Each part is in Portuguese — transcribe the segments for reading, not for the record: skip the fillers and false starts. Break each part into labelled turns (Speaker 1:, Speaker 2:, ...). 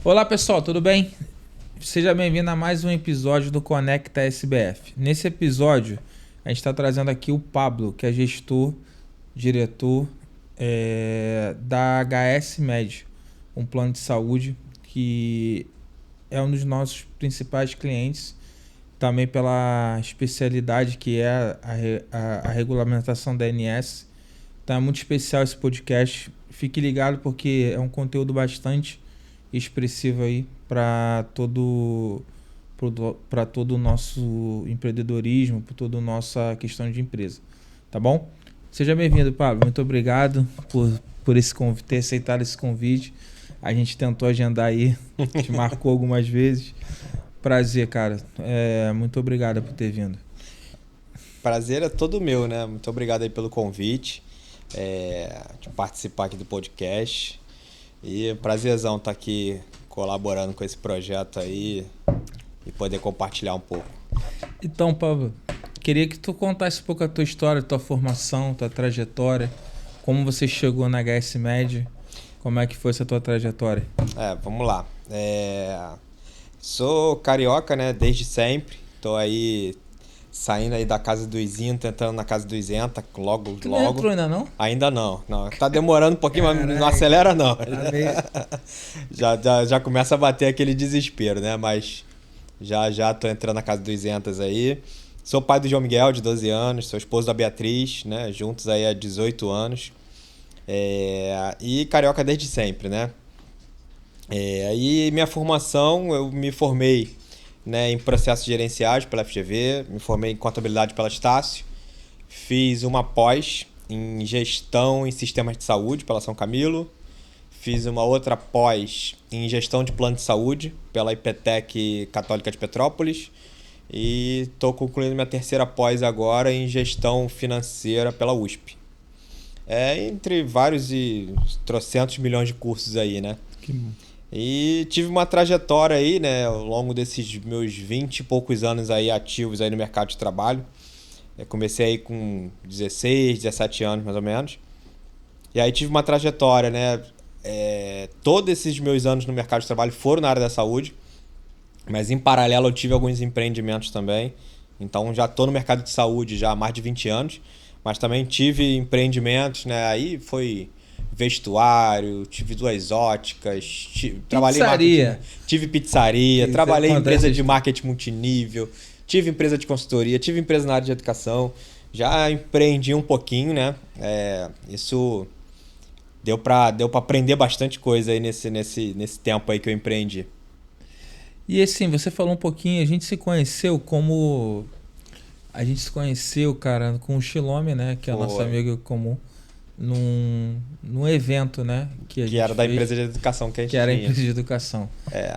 Speaker 1: Olá pessoal, tudo bem? Seja bem-vindo a mais um episódio do Conecta SBF. Nesse episódio, a gente está trazendo aqui o Pablo, que é gestor, diretor da HS Med, um plano de saúde que é um dos nossos principais clientes, também pela especialidade que é a regulamentação da ANS. Então é muito especial esse podcast. Fique ligado porque é um conteúdo bastante expressivo aí para todo o nosso empreendedorismo, para toda a nossa questão de empresa. Tá bom? Seja bem-vindo, Pablo. Muito obrigado por ter aceitado esse convite. A gente tentou agendar aí, te marcou algumas vezes. Prazer, cara. Muito obrigado por ter vindo.
Speaker 2: Prazer é todo meu, né? Muito obrigado aí pelo convite, de participar aqui do podcast. E prazerzão estar aqui colaborando com esse projeto aí e poder compartilhar um pouco.
Speaker 1: Então, Pablo, queria que tu contasse um pouco a tua história, tua formação, tua trajetória, como você chegou na HS Med, como é que foi essa tua trajetória?
Speaker 2: Vamos lá. Sou carioca, né? Desde sempre. Tô aí saindo aí da casa do Izinho, tentando na casa do Isenta, logo.
Speaker 1: Tu não entrou ainda não?
Speaker 2: Ainda não. Tá demorando um pouquinho, mas não acelera não. Já começa a bater aquele desespero, né? Mas já tô entrando na casa dos Isentas aí. Sou pai do João Miguel, de 12 anos, sou esposo da Beatriz, né? Juntos aí há 18 anos. E carioca desde sempre, né? Aí minha formação, eu me formei, né, em processos gerenciais pela FGV, me formei em contabilidade pela Estácio, fiz uma pós em gestão em sistemas de saúde pela São Camilo, fiz uma outra pós em gestão de plano de saúde pela IPTEC Católica de Petrópolis e estou concluindo minha terceira pós agora em gestão financeira pela USP. Entre vários e trocentos milhões de cursos aí, né? E tive uma trajetória aí, né, ao longo desses meus 20 e poucos anos aí ativos aí no mercado de trabalho. Eu comecei aí com 16, 17 anos mais ou menos. E aí tive uma trajetória, né, todos esses meus anos no mercado de trabalho foram na área da saúde, mas em paralelo eu tive alguns empreendimentos também. Então já estou no mercado de saúde já há mais de 20 anos, mas também tive empreendimentos, né, aí foi vestuário, tive 2 óticas, trabalhei em marketing, tive pizzaria, trabalhei em empresa de marketing multinível, tive empresa de consultoria, tive empresa na área de educação, já empreendi um pouquinho, né? Isso deu pra aprender bastante coisa aí nesse tempo aí que eu empreendi.
Speaker 1: E assim, você falou um pouquinho, a gente se conheceu, cara, com o Chilome, né? Que é a nossa amiga comum. Num evento, né?
Speaker 2: Que era da empresa de educação que a gente tinha.
Speaker 1: Que era a empresa de educação.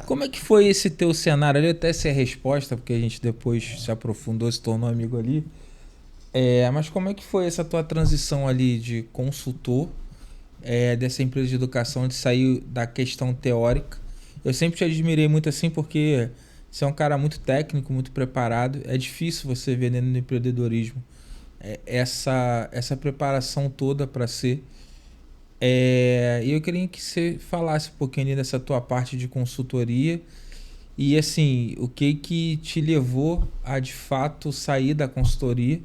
Speaker 1: Como é que foi esse teu cenário? Eu até sei a resposta, porque a gente depois se aprofundou, se tornou amigo ali. Mas como é que foi essa tua transição ali de consultor dessa empresa de educação, de sair da questão teórica? Eu sempre te admirei muito assim, porque você é um cara muito técnico, muito preparado. É difícil você ver dentro do empreendedorismo essa preparação toda para ser. E eu queria que você falasse um pouquinho ali dessa tua parte de consultoria e assim, o que te levou a de fato sair da consultoria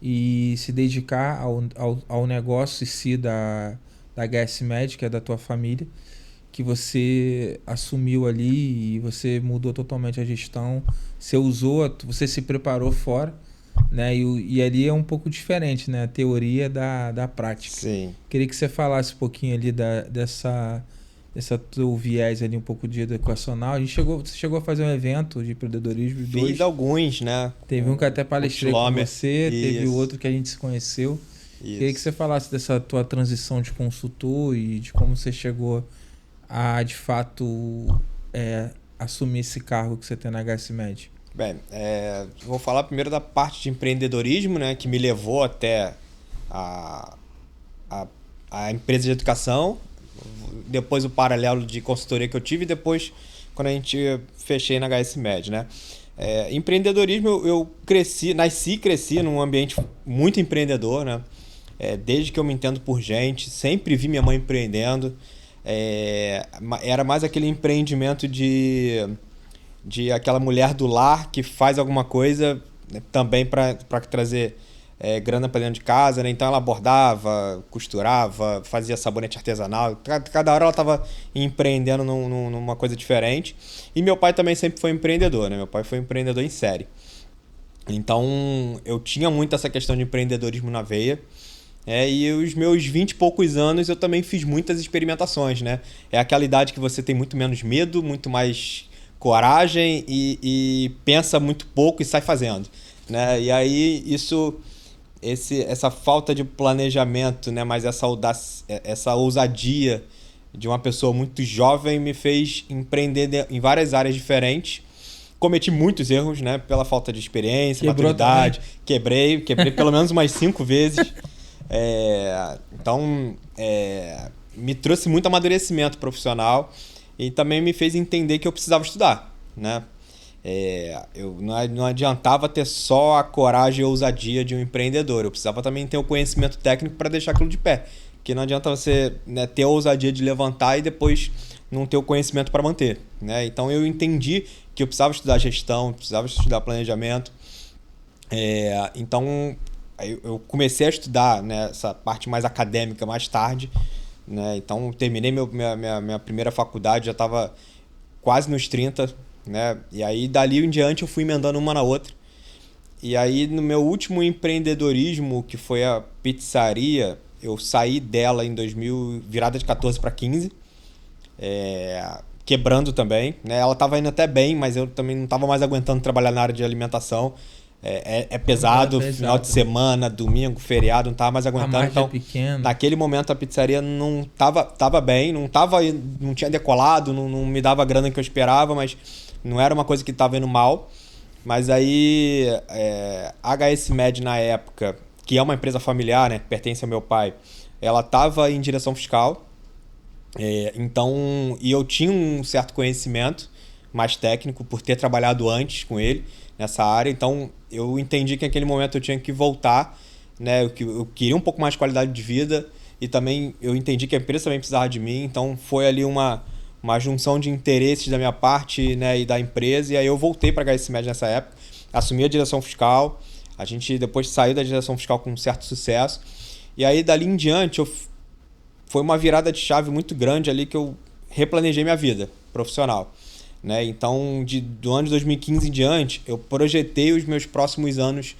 Speaker 1: e se dedicar ao negócio em si da HS Med, que é da tua família, que você assumiu ali e você mudou totalmente a gestão, você se preparou fora, né? E ali é um pouco diferente, né? A teoria da prática.
Speaker 2: Sim.
Speaker 1: Queria que você falasse um pouquinho ali dessa teu viés ali um pouco de educacional. Você chegou a fazer um evento de empreendedorismo?
Speaker 2: Fiz alguns, né?
Speaker 1: Teve um que até palestrei com você,
Speaker 2: Isso.
Speaker 1: Teve outro que a gente se conheceu.
Speaker 2: Isso.
Speaker 1: Queria que você falasse dessa tua transição de consultor e de como você chegou a, de fato, assumir esse cargo que você tem na HS Med.
Speaker 2: Bem, vou falar primeiro da parte de empreendedorismo, né, que me levou até a empresa de educação, depois o paralelo de consultoria que eu tive e depois quando a gente fechei na HS Med, né. Empreendedorismo, eu nasci e cresci num ambiente muito empreendedor, né. Desde que eu me entendo por gente, sempre vi minha mãe empreendendo. Era mais aquele empreendimento de aquela mulher do lar que faz alguma coisa, né, também para trazer grana para dentro de casa, né? Então ela bordava, costurava, fazia sabonete artesanal. Cada hora ela estava empreendendo numa coisa diferente. E meu pai também sempre foi empreendedor, né? Meu pai foi empreendedor em série. Então eu tinha muito essa questão de empreendedorismo na veia. E os meus 20 e poucos anos eu também fiz muitas experimentações, né? É aquela idade que você tem muito menos medo, muito mais coragem e pensa muito pouco e sai fazendo, né? E aí essa falta de planejamento, né? Mas essa ousadia de uma pessoa muito jovem me fez empreender em várias áreas diferentes. Cometi muitos erros, né? Pela falta de experiência,
Speaker 1: Quebrou
Speaker 2: maturidade. Quebrei pelo menos umas 5 vezes. Então, me trouxe muito amadurecimento profissional e também me fez entender que eu precisava estudar, né? Eu não adiantava ter só a coragem e a ousadia de um empreendedor, eu precisava também ter o conhecimento técnico para deixar aquilo de pé. Porque não adianta você, né, ter a ousadia de levantar e depois não ter o conhecimento para manter, né? Então eu entendi que eu precisava estudar gestão, precisava estudar planejamento. Então eu comecei a estudar, né, essa parte mais acadêmica mais tarde, né? Então terminei minha primeira faculdade, já estava quase nos 30, né? E aí dali em diante eu fui emendando uma na outra. E aí no meu último empreendedorismo, que foi a pizzaria, eu saí dela em 2000, virada de 14 para 15, quebrando também, né? Ela estava indo até bem, mas eu também não estava mais aguentando trabalhar na área de alimentação. Pesado, final de semana, domingo, feriado, não estava mais aguentando. Então, naquele momento a pizzaria não tava bem, não tinha decolado, não me dava a grana que eu esperava, mas não era uma coisa que estava indo mal. Mas aí a HS Med na época, que é uma empresa familiar, né, que pertence ao meu pai, ela estava em direção fiscal. Então, e eu tinha um certo conhecimento mais técnico por ter trabalhado antes com ele nessa área. Então eu entendi que naquele momento eu tinha que voltar, né? Eu queria um pouco mais de qualidade de vida e também eu entendi que a empresa também precisava de mim. Então foi ali uma junção de interesses da minha parte, né, e da empresa. E aí eu voltei para a HS Med nessa época, assumi a direção fiscal. A gente depois saiu da direção fiscal com um certo sucesso. E aí dali em diante foi uma virada de chave muito grande ali que eu replanejei minha vida profissional, né? Então, do ano de 2015 em diante, eu projetei os meus próximos anos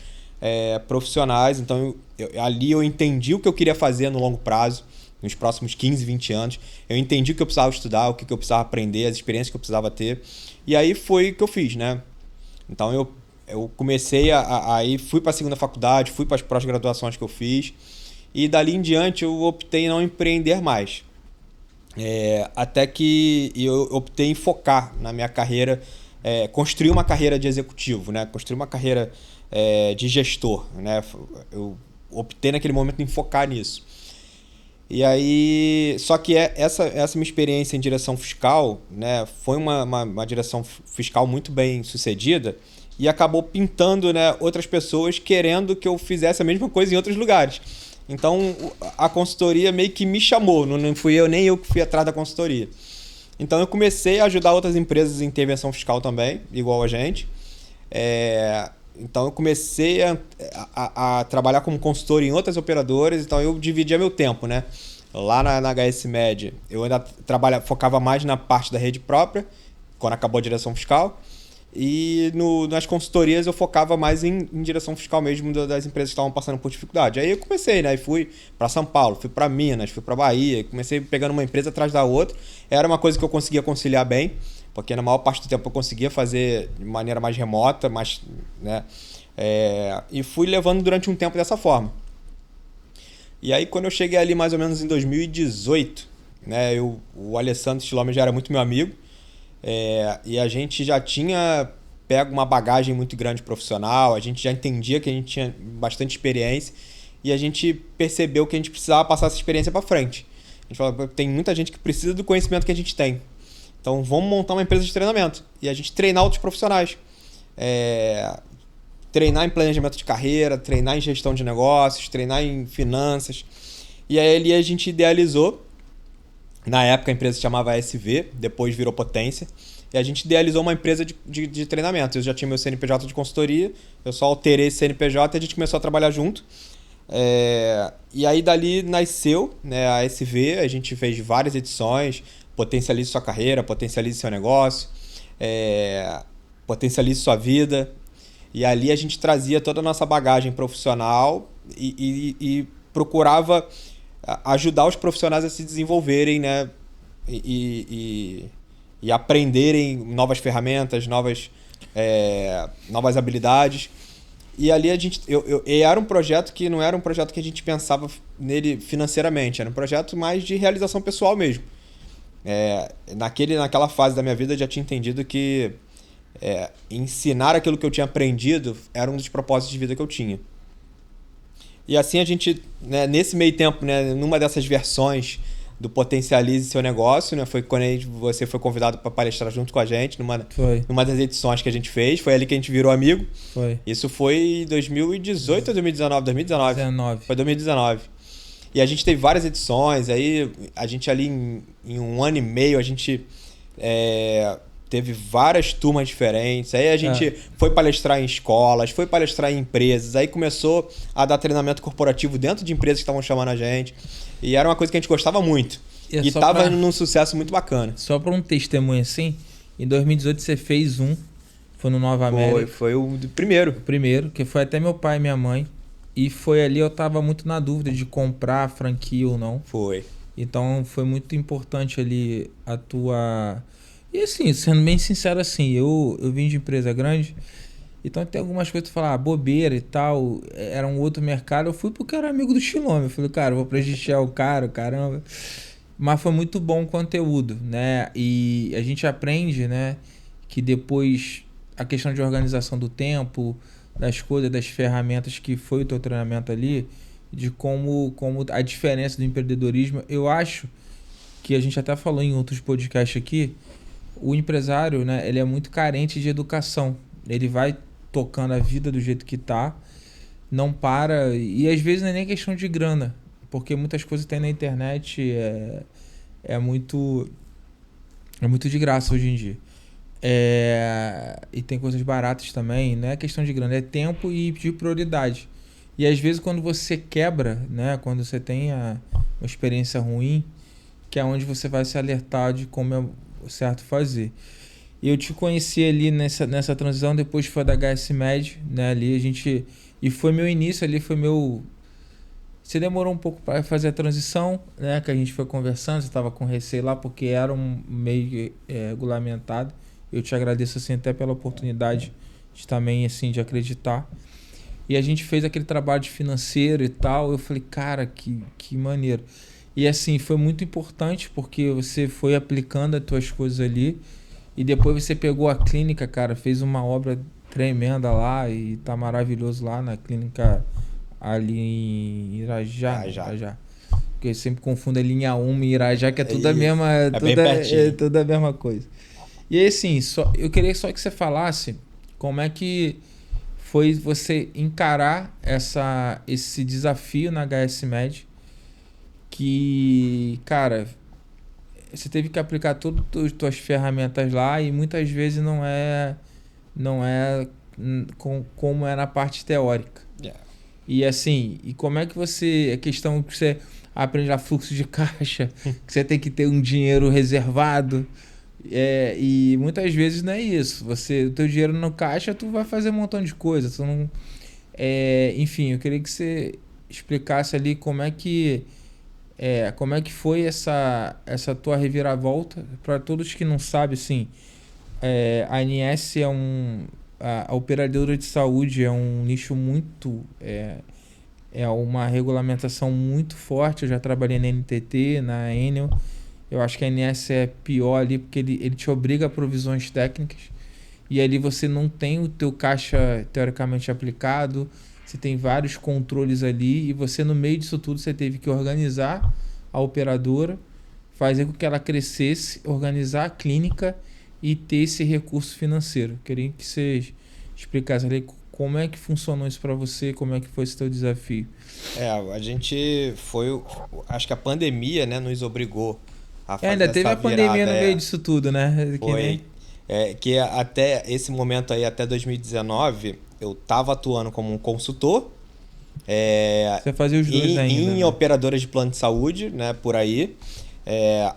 Speaker 2: profissionais. Então, ali eu entendi o que eu queria fazer no longo prazo, nos próximos 15, 20 anos. Eu entendi o que eu precisava estudar, o que eu precisava aprender, as experiências que eu precisava ter. E aí foi o que eu fiz, né? Então, eu comecei aí fui para a segunda faculdade, fui para as pós-graduações que eu fiz. E dali em diante eu optei em não empreender mais. Até que eu optei em focar na minha carreira, construir uma carreira de executivo, né? Construir uma carreira de gestor, né? Eu optei naquele momento em focar nisso. E aí, só que essa minha experiência em direção fiscal, né, foi uma direção fiscal muito bem sucedida e acabou pintando, né, outras pessoas querendo que eu fizesse a mesma coisa em outros lugares. Então, a consultoria meio que me chamou, não fui nem eu que fui atrás da consultoria. Então, eu comecei a ajudar outras empresas em intervenção fiscal também, igual a gente. Então, eu comecei a trabalhar como consultor em outras operadoras, então eu dividia meu tempo, né? Lá na HS Med, eu ainda focava mais na parte da rede própria, quando acabou a direção fiscal. E nas consultorias eu focava mais em direção fiscal mesmo das empresas que estavam passando por dificuldade. Aí eu comecei, né? Fui para São Paulo, fui para Minas, fui para Bahia, comecei pegando uma empresa atrás da outra. Era uma coisa que eu conseguia conciliar bem, porque na maior parte do tempo eu conseguia fazer de maneira mais remota, né? E fui levando durante um tempo dessa forma. E aí quando eu cheguei ali mais ou menos em 2018, né? O Alessandro Stilomer já era muito meu amigo. E a gente já tinha pego uma bagagem muito grande profissional, a gente já entendia que a gente tinha bastante experiência e a gente percebeu que a gente precisava passar essa experiência para frente. A gente falou, tem muita gente que precisa do conhecimento que a gente tem. Então vamos montar uma empresa de treinamento e a gente treinar outros profissionais. Treinar em planejamento de carreira, treinar em gestão de negócios, treinar em finanças. E aí ali a gente idealizou Na época a empresa se chamava ASV, depois virou Potência. E a gente idealizou uma empresa de treinamento. Eu já tinha meu CNPJ de consultoria, eu só alterei esse CNPJ e a gente começou a trabalhar junto. E aí dali nasceu, né, a ASV, a gente fez várias edições, Potencialize Sua Carreira, Potencialize Seu Negócio, Potencialize Sua Vida. E ali a gente trazia toda a nossa bagagem profissional e procurava ajudar os profissionais a se desenvolverem, né, e aprenderem novas ferramentas, novas habilidades. E ali era um projeto que não era um projeto que a gente pensava nele financeiramente, era um projeto mais de realização pessoal mesmo. Naquela fase da minha vida eu já tinha entendido que ensinar aquilo que eu tinha aprendido era um dos propósitos de vida que eu tinha. E assim a gente, né, nesse meio tempo, né, numa dessas versões do Potencialize Seu Negócio, né, foi quando você foi convidado para palestrar junto com a gente numa das edições que a gente fez. Foi ali que a gente virou amigo.
Speaker 1: Foi.
Speaker 2: Isso foi em 2018 ou 2019? 2019.
Speaker 1: 19.
Speaker 2: Foi 2019. E a gente teve várias edições. Aí a gente ali em 1 ano e meio a gente teve várias turmas diferentes. Aí a gente foi palestrar em escolas, foi palestrar em empresas. Aí começou a dar treinamento corporativo dentro de empresas que estavam chamando a gente. E era uma coisa que a gente gostava muito. E estava num sucesso muito bacana.
Speaker 1: Só para um testemunho assim, em 2018 você fez foi no Nova América.
Speaker 2: Foi o primeiro.
Speaker 1: O primeiro, que foi até meu pai e minha mãe. E foi ali, eu tava muito na dúvida de comprar a franquia ou não.
Speaker 2: Foi.
Speaker 1: Então foi muito importante ali a tua... E assim, sendo bem sincero assim, eu vim de empresa grande, então tem algumas coisas que tu fala, bobeira e tal, era um outro mercado. Eu fui porque era amigo do Chilome. Eu falei, cara, eu vou prestigiar o cara, caramba. Mas foi muito bom o conteúdo, né? E a gente aprende, né, que depois a questão de organização do tempo, das coisas, das ferramentas que foi o teu treinamento ali, de como a diferença do empreendedorismo. Eu acho que a gente até falou em outros podcasts aqui, o empresário, né, ele é muito carente de educação. Ele vai tocando a vida do jeito que tá, não para, e às vezes não é nem questão de grana, porque muitas coisas tem na internet, é muito de graça hoje em dia. E tem coisas baratas também, não é questão de grana, é tempo e de prioridade. E às vezes quando você quebra, né, quando você tem uma experiência ruim, que é onde você vai se alertar de como é certo fazer. E eu te conheci ali nessa transição, depois foi da HSMed, né, ali a gente... E foi meu início ali, foi meu... Você demorou um pouco para fazer a transição, né, que a gente foi conversando, você estava com receio lá, porque era um meio regulamentado. Eu te agradeço, assim, até pela oportunidade de também, assim, de acreditar. E a gente fez aquele trabalho de financeiro e tal, eu falei, cara, que maneiro. E assim, foi muito importante, porque você foi aplicando as tuas coisas ali, e depois você pegou a clínica, cara, fez uma obra tremenda lá e tá maravilhoso lá na clínica ali em Irajá. Porque eu sempre confundo a linha 1 e Irajá, que é tudo a mesma, tudo a mesma coisa. E aí, assim, eu queria só que você falasse como é que foi você encarar esse desafio na HSMed, que, cara, você teve que aplicar todas as tuas ferramentas lá e muitas vezes não é como é na parte teórica.
Speaker 2: Yeah.
Speaker 1: E assim, e como é que a questão que você aprende lá fluxo de caixa, que você tem que ter um dinheiro reservado, e muitas vezes não é isso. O teu dinheiro no caixa, tu vai fazer um montão de coisa. Tu não, enfim, eu queria que você explicasse ali como é que foi essa tua reviravolta. Para todos que não sabem, assim, a ANS a operadora de saúde é um nicho muito... É uma regulamentação muito forte. Eu já trabalhei na NTT, na Enel. Eu acho que a ANS é pior ali, porque ele te obriga a provisões técnicas. E ali você não tem o teu caixa teoricamente aplicado. Você tem vários controles ali. E você, no meio disso tudo, você teve que organizar a operadora, fazer com que ela crescesse, organizar a clínica e ter esse recurso financeiro. Queria que você explicasse ali como é que funcionou isso para você, como é que foi esse teu desafio.
Speaker 2: A gente acho que a pandemia, né, nos obrigou a fazer
Speaker 1: ainda teve
Speaker 2: essa
Speaker 1: a pandemia
Speaker 2: virada.
Speaker 1: no meio disso tudo, né?
Speaker 2: Foi. Que até esse momento aí, até 2019, eu estava atuando como um consultor
Speaker 1: Você fazia os dois ainda,
Speaker 2: em
Speaker 1: né?
Speaker 2: operadoras de plano de saúde, né, por aí.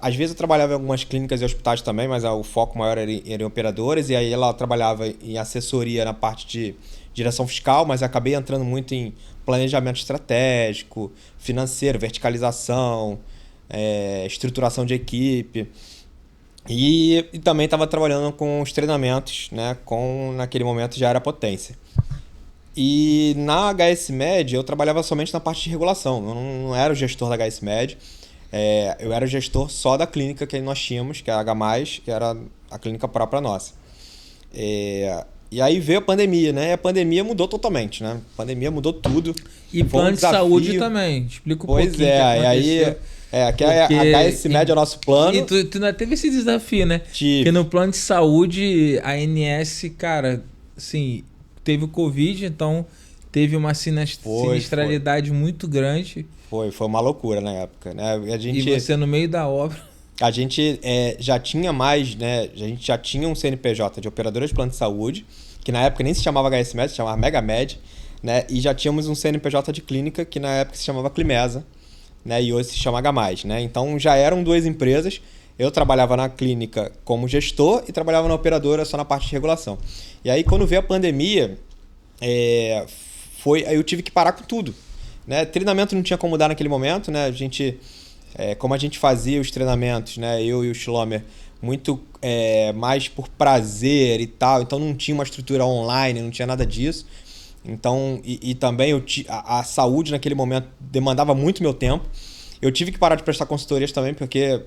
Speaker 2: Às vezes eu trabalhava em algumas clínicas e hospitais também, mas o foco maior era em operadoras. E aí ela trabalhava em assessoria na parte de direção fiscal, mas acabei entrando muito em planejamento estratégico, financeiro, verticalização, estruturação de equipe. E também estava trabalhando com os treinamentos, né, naquele momento já era potência. E na HS Med eu trabalhava somente na parte de regulação, eu não era o gestor da HS Med. Eu era o gestor só da clínica que nós tínhamos, que era a H+, que era a clínica própria nossa. E aí veio a pandemia, né? E a pandemia mudou totalmente, né? A pandemia mudou tudo.
Speaker 1: E plano de saúde também. Explica um pouquinho o que aconteceu.
Speaker 2: Que a HS Med é o nosso plano.
Speaker 1: E tu ainda teve esse desafio, né?
Speaker 2: Tive.
Speaker 1: Porque no plano de saúde, a ANS, cara, assim, teve o Covid, então teve uma sinistralidade muito grande.
Speaker 2: Foi uma loucura na época, né?
Speaker 1: E você no meio da obra.
Speaker 2: A gente já tinha mais, né? A gente já tinha um CNPJ de operadora de plano de saúde, que na época nem se chamava HS Med, se chamava Mega Med, né? E já tínhamos um CNPJ de clínica, que na época se chamava Climesa, né? E hoje se chama H+, né? Então já eram duas empresas. Eu trabalhava na clínica como gestor e trabalhava na operadora só na parte de regulação. E aí quando veio a pandemia, aí eu tive que parar com tudo, né? Treinamento não tinha como dar naquele momento, né? A gente, como a gente fazia os treinamentos, né? Eu e o Schlomer, muito mais por prazer e tal, então não tinha uma estrutura online, não tinha nada disso. Então, e também a saúde naquele momento demandava muito meu tempo. Eu tive que parar de prestar consultorias também, porque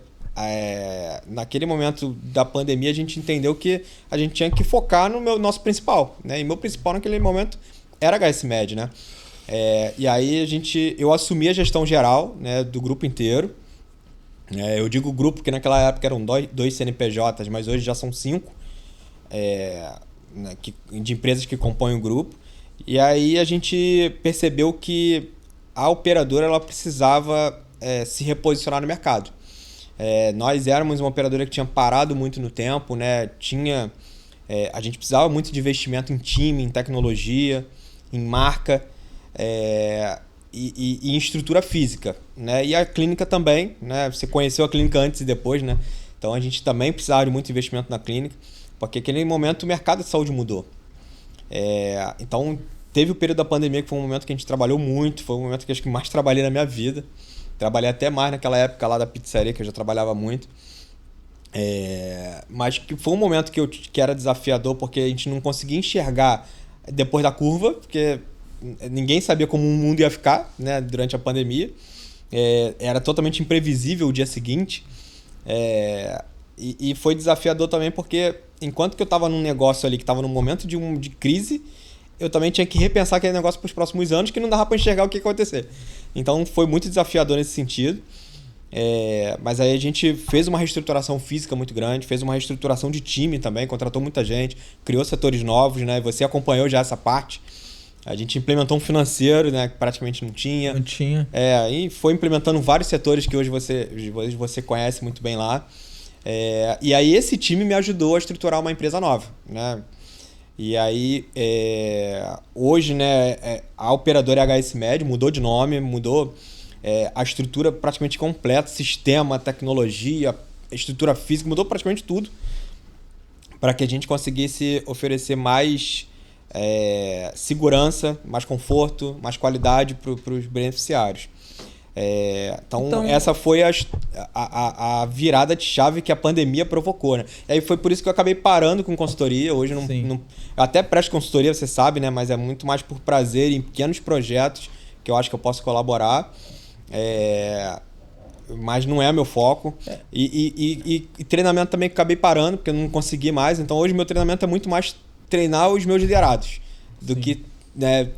Speaker 2: naquele momento da pandemia a gente entendeu que a gente tinha que focar no nosso principal, né? E meu principal naquele momento era HS Med, né? E aí eu assumi a gestão geral, né, do grupo inteiro. Eu digo grupo porque naquela época eram dois CNPJs, mas hoje já são 5 de empresas que compõem o grupo. E aí a gente percebeu que a operadora ela precisava se reposicionar no mercado. Nós éramos uma operadora que tinha parado muito no tempo, né? A gente precisava muito de investimento em time, em tecnologia, em marca e em estrutura física, né? E a clínica também, né? Você conheceu a clínica antes e depois, né? Então a gente também precisava de muito investimento na clínica, porque naquele momento o mercado de saúde mudou. Então teve o período da pandemia que foi um momento que a gente trabalhou muito, foi um momento que acho que mais trabalhei na minha vida. Trabalhei até mais naquela época lá da pizzaria, que eu já trabalhava muito. Mas que foi um momento que era desafiador, porque a gente não conseguia enxergar depois da curva, porque ninguém sabia como o mundo ia ficar, né, durante a pandemia. Era totalmente imprevisível o dia seguinte. E foi desafiador também porque enquanto que eu estava num negócio ali que estava num momento de crise, eu também tinha que repensar aquele negócio para os próximos anos, que não dava para enxergar o que ia acontecer. Então foi muito desafiador nesse sentido. Mas aí a gente fez uma reestruturação física muito grande, fez uma reestruturação de time também, contratou muita gente, criou setores novos, né? Você acompanhou já essa parte. A gente implementou um financeiro, né, que praticamente não tinha.
Speaker 1: Não tinha.
Speaker 2: E foi implementando vários setores que hoje você conhece muito bem lá. E aí esse time me ajudou a estruturar uma empresa nova, né? E aí, hoje, né, a operadora é HS Med, mudou de nome, mudou a estrutura praticamente completa, sistema, tecnologia, estrutura física, mudou praticamente tudo para que a gente conseguisse oferecer mais segurança, mais conforto, mais qualidade para os beneficiários. Então essa foi a virada de chave que a pandemia provocou, né? E aí foi por isso que eu acabei parando com consultoria. Hoje eu até presto consultoria, você sabe, né? Mas é muito mais por prazer em pequenos projetos que eu acho que eu posso colaborar. Mas não é meu foco. E treinamento também acabei parando, porque eu não consegui mais. Então hoje meu treinamento é muito mais treinar os meus liderados do que, né,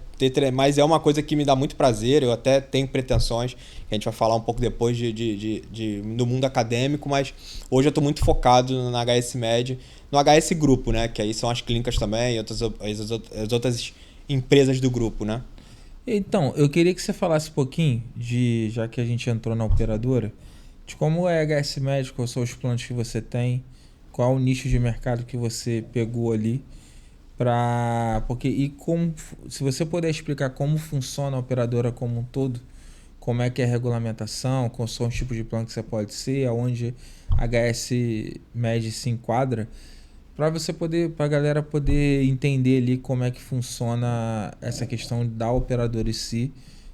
Speaker 2: mas é uma coisa que me dá muito prazer. Eu até tenho pretensões, que a gente vai falar um pouco depois do mundo acadêmico, mas hoje eu estou muito focado na HS Med, no HS Grupo, né? Que aí são as clínicas também e as outras empresas do grupo, né?
Speaker 1: Então, eu queria que você falasse um pouquinho, já que a gente entrou na operadora, de como é a HS Med, quais são os planos que você tem, qual o nicho de mercado que você pegou ali, porque se você puder explicar como funciona a operadora como um todo, como é que é a regulamentação, quais são os tipos de plano que você pode ser, aonde a HS Med se enquadra, para a galera poder entender ali como é que funciona essa questão da operadora em si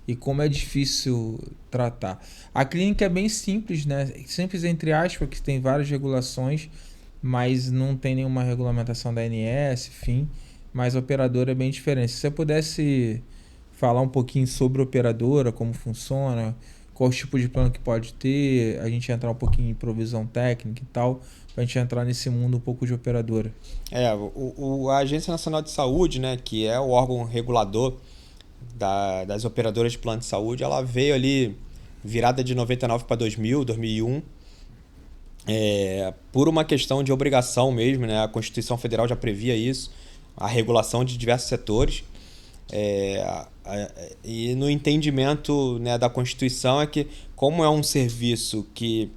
Speaker 1: e como é difícil tratar. A clínica é bem simples, né? Simples entre aspas, que tem várias regulações, mas não tem nenhuma regulamentação da ANS, enfim. Mas a operadora é bem diferente. Se você pudesse falar um pouquinho sobre a operadora, como funciona, qual o tipo de plano que pode ter, a gente entrar um pouquinho em provisão técnica e tal, para a gente entrar nesse mundo um pouco de operadora.
Speaker 2: A Agência Nacional de Saúde, né, que é o órgão regulador das operadoras de plano de saúde, ela veio ali virada de 99 para 2000, 2001, por uma questão de obrigação mesmo, né? A Constituição Federal já previa isso, a regulação de diversos setores. E no entendimento, né, da Constituição é que, como é um serviço que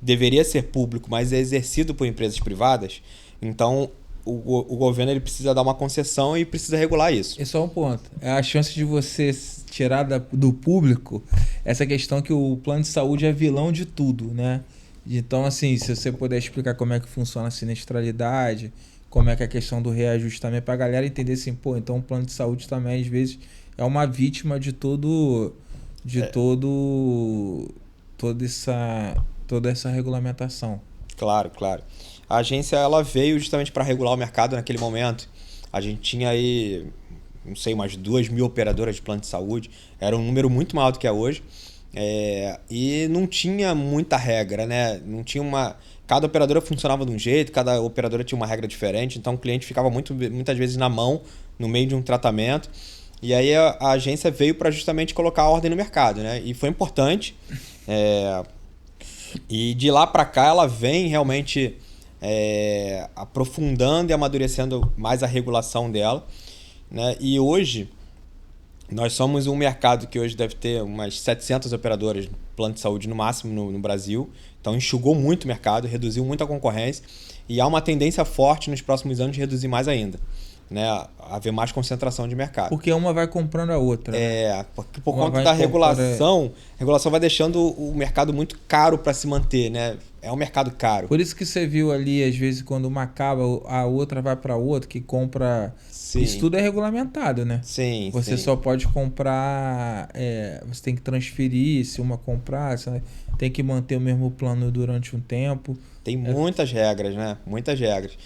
Speaker 2: deveria ser público, mas é exercido por empresas privadas, então o governo ele precisa dar uma concessão e precisa regular isso.
Speaker 1: Esse é um ponto. É a chance de você tirar do público essa questão que o plano de saúde é vilão de tudo, né? Então, assim, se você puder explicar como é que funciona a sinistralidade, como é que é a questão do reajuste também, para a galera entender assim, pô, então o plano de saúde também, às vezes, é uma vítima de toda essa regulamentação.
Speaker 2: Claro. A agência ela veio justamente para regular o mercado naquele momento. A gente tinha aí, não sei, umas 2.000 operadoras de plano de saúde. Era um número muito maior do que é hoje. E não tinha muita regra, né? Não tinha cada operadora funcionava de um jeito, cada operadora tinha uma regra diferente. Então o cliente ficava muitas vezes na mão, no meio de um tratamento. E aí a agência veio para justamente colocar a ordem no mercado, né? E foi importante. E de lá para cá ela vem realmente aprofundando e amadurecendo mais a regulação dela, né? E hoje nós somos um mercado que hoje deve ter umas 700 operadoras de plano de saúde no máximo no Brasil. Então enxugou muito o mercado, reduziu muito a concorrência e há uma tendência forte nos próximos anos de reduzir mais ainda, né? Haver mais concentração de mercado.
Speaker 1: Porque uma vai comprando a outra.
Speaker 2: Porque por conta da regulação, a regulação vai deixando o mercado muito caro para se manter, né? É um mercado caro.
Speaker 1: Por isso que você viu ali, às vezes, quando uma acaba, a outra vai para outra, que compra...
Speaker 2: Sim.
Speaker 1: Isso tudo é regulamentado, né?
Speaker 2: Sim.
Speaker 1: Você só pode comprar... você tem que transferir, se uma comprar, você tem que manter o mesmo plano durante um tempo.
Speaker 2: Tem muitas regras, né? Muitas regras.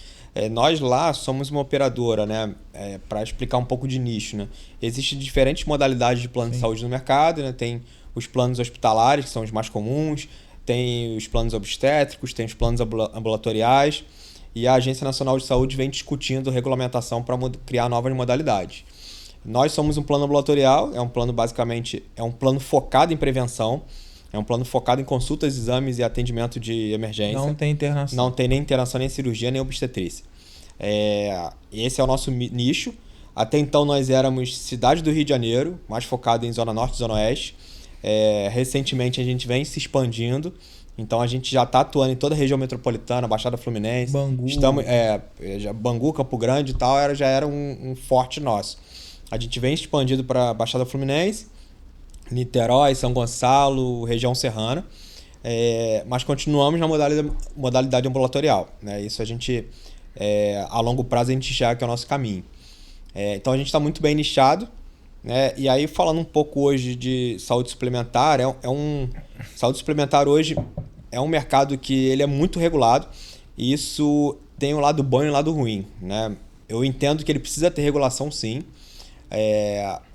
Speaker 2: Nós lá somos uma operadora, né? Para explicar um pouco de nicho, né? Existem diferentes modalidades de plano de saúde no mercado, né? Tem os planos hospitalares, que são os mais comuns, tem os planos obstétricos, tem os planos ambulatoriais, e a Agência Nacional de Saúde vem discutindo regulamentação para criar novas modalidades. Nós somos um plano ambulatorial, é um plano basicamente, é um plano focado em prevenção, é um plano focado em consultas, exames e atendimento de emergência.
Speaker 1: Não tem internação.
Speaker 2: Não tem nem internação, nem cirurgia, nem obstetrícia. Esse é o nosso nicho. Até então nós éramos cidade do Rio de Janeiro, mais focado em Zona Norte e Zona Oeste. Recentemente a gente vem se expandindo. Então a gente já está atuando em toda a região metropolitana, Baixada Fluminense.
Speaker 1: Bangu.
Speaker 2: Bangu, Campo Grande e tal, já era um forte nosso. A gente vem expandindo para Baixada Fluminense, Niterói, São Gonçalo, região serrana, mas continuamos na modalidade ambulatorial, né? Isso a gente, a longo prazo, a gente enxerga que é o nosso caminho. Então a gente está muito bem nichado, né? E aí, falando um pouco hoje de saúde suplementar, saúde suplementar hoje é um mercado que ele é muito regulado e isso tem um lado bom e um lado ruim, né? Eu entendo que ele precisa ter regulação, sim.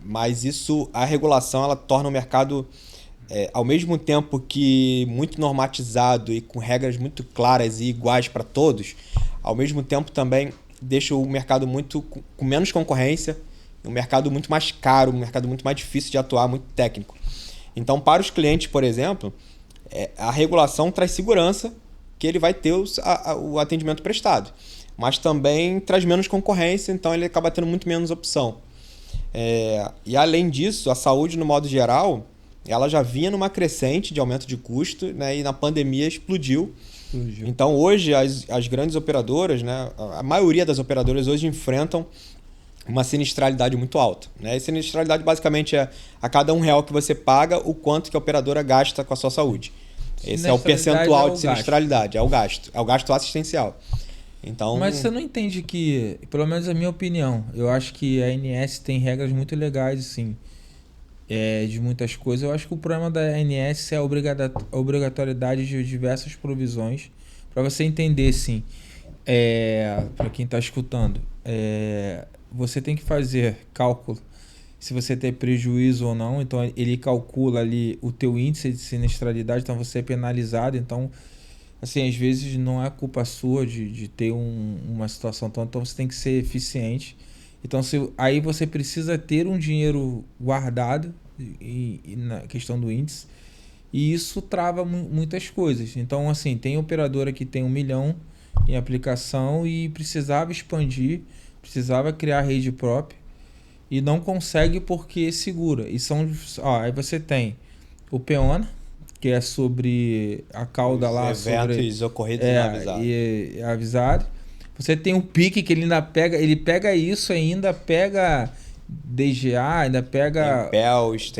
Speaker 2: Mas a regulação ela torna o mercado, ao mesmo tempo que muito normatizado e com regras muito claras e iguais para todos, ao mesmo tempo também deixa o mercado com menos concorrência, um mercado muito mais caro, um mercado muito mais difícil de atuar, muito técnico. Então, para os clientes, por exemplo, a regulação traz segurança que ele vai ter o atendimento prestado, mas também traz menos concorrência, então ele acaba tendo muito menos opção. E além disso, a saúde, no modo geral, ela já vinha numa crescente de aumento de custo, né? E na pandemia explodiu. Então hoje as grandes operadoras, né? A maioria das operadoras hoje enfrentam uma sinistralidade muito alta, né? E sinistralidade basicamente é a cada R$1 que você paga, o quanto que a operadora gasta com a sua saúde. Esse é o percentual de sinistralidade, é o gasto assistencial. Então...
Speaker 1: Mas você não entende que, pelo menos a minha opinião, eu acho que a ANS tem regras muito legais, assim, de muitas coisas. Eu acho que o problema da ANS é a obrigatoriedade de diversas provisões, para você entender, sim, para quem está escutando, você tem que fazer cálculo se você tem prejuízo ou não. Então ele calcula ali o teu índice de sinistralidade, então você é penalizado. Então, assim, às vezes não é culpa sua de ter uma situação tão... Então você tem que ser eficiente. Então aí você precisa ter um dinheiro guardado na questão do índice, e isso trava muitas coisas. Então, assim, tem operadora que tem 1 milhão em aplicação e precisava expandir, precisava criar rede própria e não consegue porque segura. E aí você tem o Peona, que é sobre a cauda lá,
Speaker 2: eventos ocorridos
Speaker 1: e avisado. Você tem o PIC, que ele pega isso, ainda pega DGA, ainda pega
Speaker 2: PELs,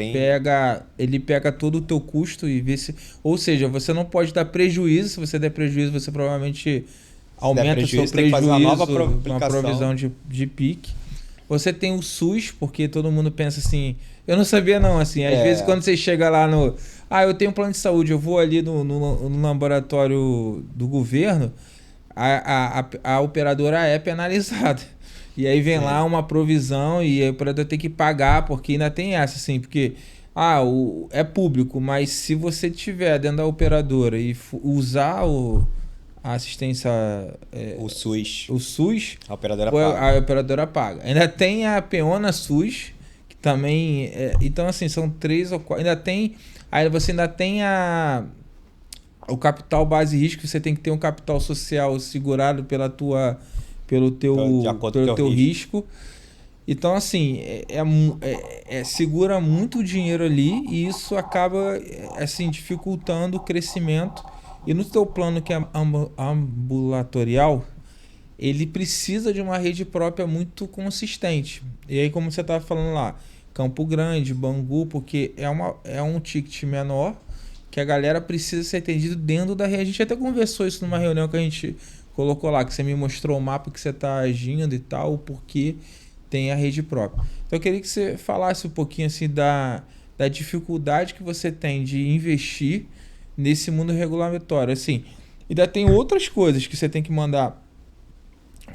Speaker 1: ele pega todo o teu custo e vê se, ou seja, você não pode dar prejuízo. Se você der prejuízo, você provavelmente aumenta o seu prejuízo, tem que fazer uma nova provisão de PIC. Você tem o SUS, porque todo mundo pensa assim, eu não sabia não, assim, às vezes quando você chega lá eu tenho um plano de saúde, eu vou ali no laboratório do governo, a operadora é penalizada. E aí vem lá uma provisão e a operadora tem que pagar, porque ainda tem essa, assim, porque é público, mas se você tiver dentro da operadora e usar a assistência...
Speaker 2: o SUS.
Speaker 1: A operadora paga. Ainda tem a Peona SUS, que também... então, assim, são 3 ou 4... Aí você ainda tem o capital base risco, você tem que ter um capital social segurado pelo teu risco. Então, assim, segura muito dinheiro ali, e isso acaba assim, dificultando o crescimento. E no teu plano que é ambulatorial, ele precisa de uma rede própria muito consistente. E aí, como você estava falando lá, Campo Grande, Bangu, porque é um ticket menor, que a galera precisa ser atendido dentro da rede. A gente até conversou isso numa reunião que a gente colocou lá, que você me mostrou o mapa que você está agindo e tal, o porquê tem a rede própria. Então eu queria que você falasse um pouquinho assim da dificuldade que você tem de investir nesse mundo regulatório. Assim, ainda tem outras coisas que você tem que mandar,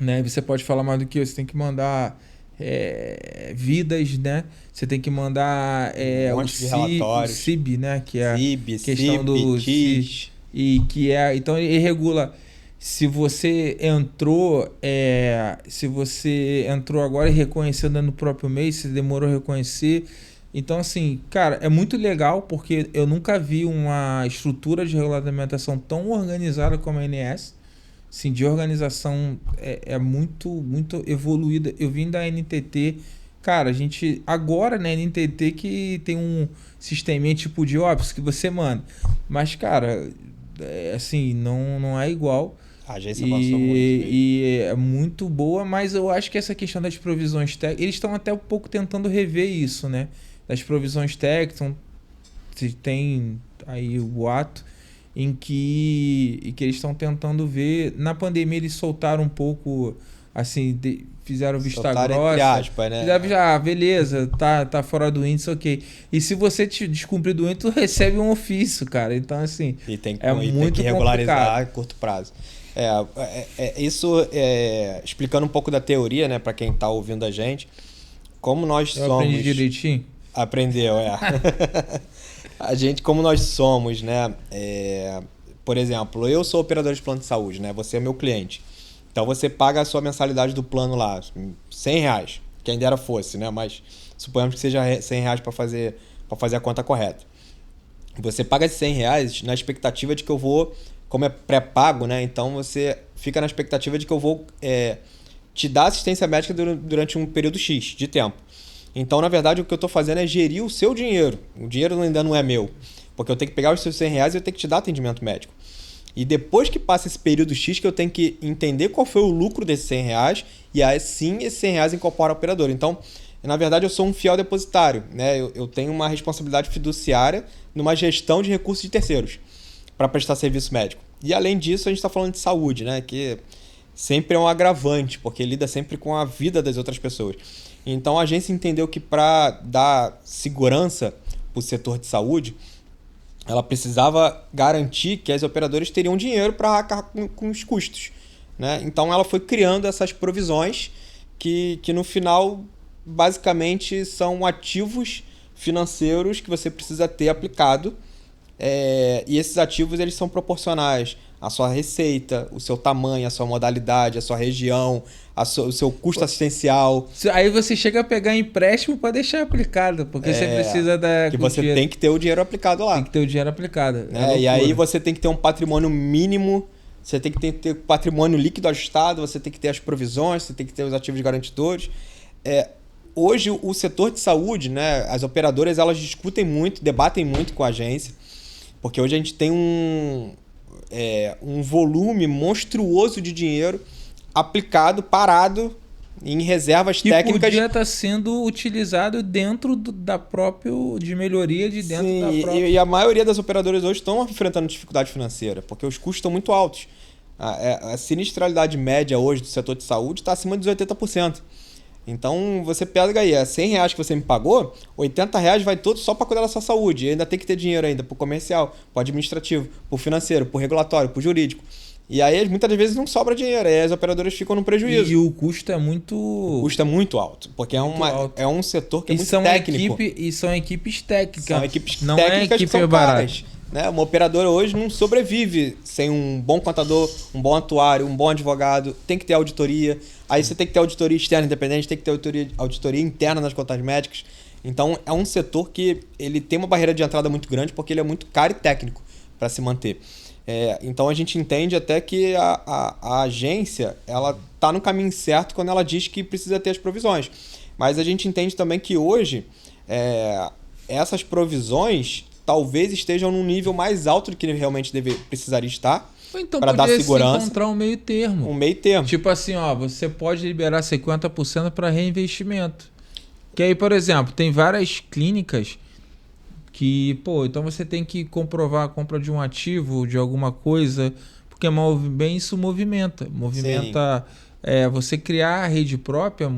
Speaker 1: né? Você pode falar mais do que eu, você tem que mandar vidas, né? Você tem que mandar
Speaker 2: um monte de relatórios.
Speaker 1: O CIB, né? Que é
Speaker 2: CIB,
Speaker 1: a questão do
Speaker 2: TIS.
Speaker 1: E que então ele regula se você entrou agora e reconheceu no próprio mês, se demorou a reconhecer. Então, assim, cara, é muito legal, porque eu nunca vi uma estrutura de regulamentação tão organizada como a ANS. Assim, de organização muito, muito evoluída. Eu vim da NTT, cara, a gente agora, né, NTT que tem um sisteminha tipo de Office que você manda, mas, cara, assim, não é igual.
Speaker 2: A agência avançou muito.
Speaker 1: E é muito boa, mas eu acho que essa questão das provisões técnicas, eles estão até um pouco tentando rever isso, né? Das provisões técnicas, tem aí o boato em que eles estão tentando ver. Na pandemia eles soltaram um pouco, assim, fizeram vista grossa. Entre
Speaker 2: aspas, né?
Speaker 1: Fizeram, beleza, tá fora do índice, ok. E se você te descumprir do índice, tu recebe um ofício, cara. Então, assim, muito
Speaker 2: tem que regularizar
Speaker 1: complicado.
Speaker 2: a curto prazo. Explicando um pouco da teoria, né, para quem tá ouvindo a gente, como nós somos...
Speaker 1: Aprendi direitinho?
Speaker 2: Aprendeu, A gente, como nós somos, né? Por exemplo, eu sou operador de plano de saúde, né? Você é meu cliente. Então você paga a sua mensalidade do plano lá, R$100, quem dera fosse, né? Mas suponhamos que seja R$100 para fazer a conta correta. Você paga esses R$100 na expectativa de que eu vou, como é pré-pago, né? Então você fica na expectativa de que eu vou te dar assistência médica durante um período X de tempo. Então, na verdade, o que eu estou fazendo é gerir o seu dinheiro. O dinheiro ainda não é meu. Porque eu tenho que pegar os seus R$100 e eu tenho que te dar atendimento médico. E depois que passa esse período X, que eu tenho que entender qual foi o lucro desses R$100 e aí sim esses R$100 incorpora ao operador. Então, na verdade, eu sou um fiel depositário, né? Eu tenho uma responsabilidade fiduciária numa gestão de recursos de terceiros para prestar serviço médico. E além disso, a gente está falando de saúde, né? Que sempre é um agravante, porque lida sempre com a vida das outras pessoas. Então a agência entendeu que para dar segurança para o setor de saúde, ela precisava garantir que as operadoras teriam dinheiro para arcar com os custos, né? Então ela foi criando essas provisões que no final basicamente são ativos financeiros que você precisa ter aplicado, e esses ativos eles são proporcionais à sua receita, o seu tamanho, a sua modalidade, a sua região, o seu custo assistencial.
Speaker 1: Aí você chega a pegar empréstimo para deixar aplicado, porque você precisa da...
Speaker 2: Que você tem que ter o dinheiro aplicado lá.
Speaker 1: Tem que ter o dinheiro aplicado.
Speaker 2: E aí você tem que ter um patrimônio mínimo, você tem que ter patrimônio líquido ajustado, você tem que ter as provisões, você tem que ter os ativos garantidores. Hoje o setor de saúde, né, as operadoras elas discutem muito, debatem muito com a agência, porque hoje a gente tem um volume monstruoso de dinheiro aplicado, parado em reservas técnicas.
Speaker 1: Que podia estar sendo utilizado dentro de melhoria de dentro
Speaker 2: Sim,
Speaker 1: da própria...
Speaker 2: E a maioria das operadoras hoje estão enfrentando dificuldade financeira, porque os custos estão muito altos. A sinistralidade média hoje do setor de saúde está acima dos 80%. Então, você pega aí, R$100 que você me pagou, R$80 vai todo só para cuidar da sua saúde. E ainda tem que ter dinheiro ainda para o comercial, para o administrativo, para o financeiro, para o regulatório, para o jurídico. E aí, muitas das vezes, não sobra dinheiro. Aí as operadoras ficam no prejuízo.
Speaker 1: E o custo é muito...
Speaker 2: O custo é muito alto, porque é um setor que é muito técnico.
Speaker 1: E são equipes técnicas.
Speaker 2: São equipes
Speaker 1: não
Speaker 2: técnicas
Speaker 1: é equipe
Speaker 2: que são
Speaker 1: barata.
Speaker 2: caras. Né? Uma operadora hoje não sobrevive sem um bom contador, um bom atuário, um bom advogado. Tem que ter auditoria. Aí você tem que ter auditoria externa independente, tem que ter auditoria interna nas contas médicas. Então é um setor que ele tem uma barreira de entrada muito grande porque ele é muito caro e técnico para se manter. Então a gente entende até que a agência ela está no caminho certo quando ela diz que precisa ter as provisões. Mas a gente entende também que hoje essas provisões talvez estejam num nível mais alto do que realmente precisaria estar.
Speaker 1: Então
Speaker 2: para dar segurança.
Speaker 1: Encontrar um meio termo.
Speaker 2: Um meio termo.
Speaker 1: Tipo assim, você pode liberar 50% para reinvestimento. Que aí, por exemplo, tem várias clínicas que, então você tem que comprovar a compra de um ativo, de alguma coisa, porque bem isso movimenta. Movimenta, você criar a rede própria,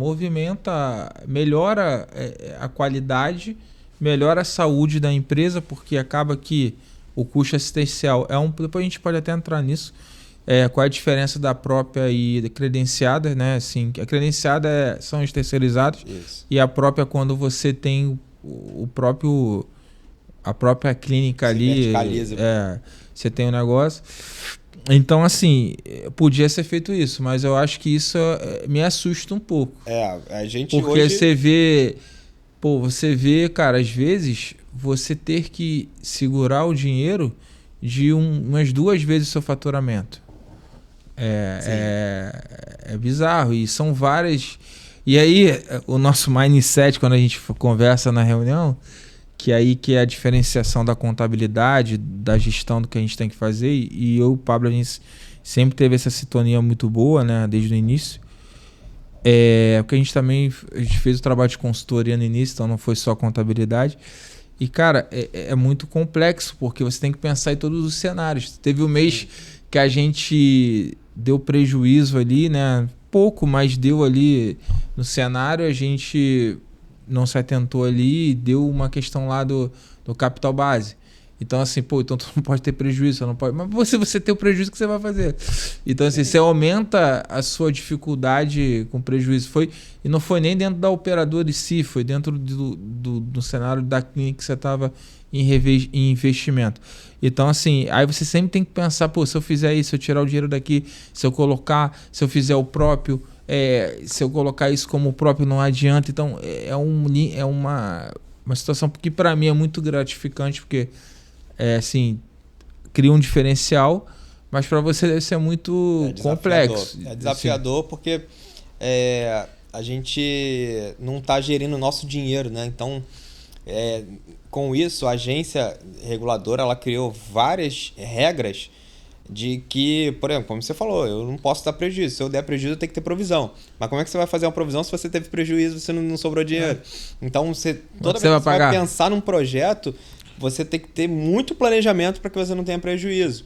Speaker 1: melhora a qualidade, melhora a saúde da empresa, porque acaba que o custo assistencial depois a gente pode até entrar nisso. Qual é a diferença da própria e da credenciada, né? Assim, a credenciada são os terceirizados.
Speaker 2: Isso.
Speaker 1: E a própria quando você tem a própria clínica ali, você tem um negócio. Então, assim, podia ser feito isso, mas eu acho que isso me assusta um pouco.
Speaker 2: A gente
Speaker 1: porque
Speaker 2: hoje...
Speaker 1: você vê, cara, às vezes você ter que segurar o dinheiro de umas 2 vezes o seu faturamento. É bizarro. E são várias... E aí, o nosso mindset, quando a gente conversa na reunião, que é a diferenciação da contabilidade, da gestão do que a gente tem que fazer, e eu e o Pablo, a gente sempre teve essa sintonia muito boa, né, desde o início. Porque a gente fez o trabalho de consultoria no início, então não foi só contabilidade. E, cara, é muito complexo, porque você tem que pensar em todos os cenários. Teve um mês que a gente deu prejuízo ali, né? Pouco, mas deu ali no cenário, a gente não se atentou ali e deu uma questão lá do capital base. Então, assim, então tu não pode ter prejuízo, você não pode... Mas se você tem o prejuízo, o que você vai fazer? Então, assim, você aumenta a sua dificuldade com prejuízo. E não foi nem dentro da operadora em si, foi dentro do cenário da clínica que você estava em investimento. Então, assim, aí você sempre tem que pensar, se eu fizer isso, se eu tirar o dinheiro daqui, se eu fizer o próprio, se eu colocar isso como o próprio, não adianta. Então, é uma situação que para mim é muito gratificante, porque assim, cria um diferencial, mas para você deve ser muito complexo.
Speaker 2: É desafiador, porque a gente não está gerindo o nosso dinheiro, né? Então, com isso, a agência reguladora ela criou várias regras de que, por exemplo, como você falou, eu não posso dar prejuízo. Se eu der prejuízo, eu tenho que ter provisão. Mas como é que você vai fazer uma provisão se você teve prejuízo e você não sobrou dinheiro? Então, toda vez que você vai pensar num projeto, você tem que ter muito planejamento para que você não tenha prejuízo.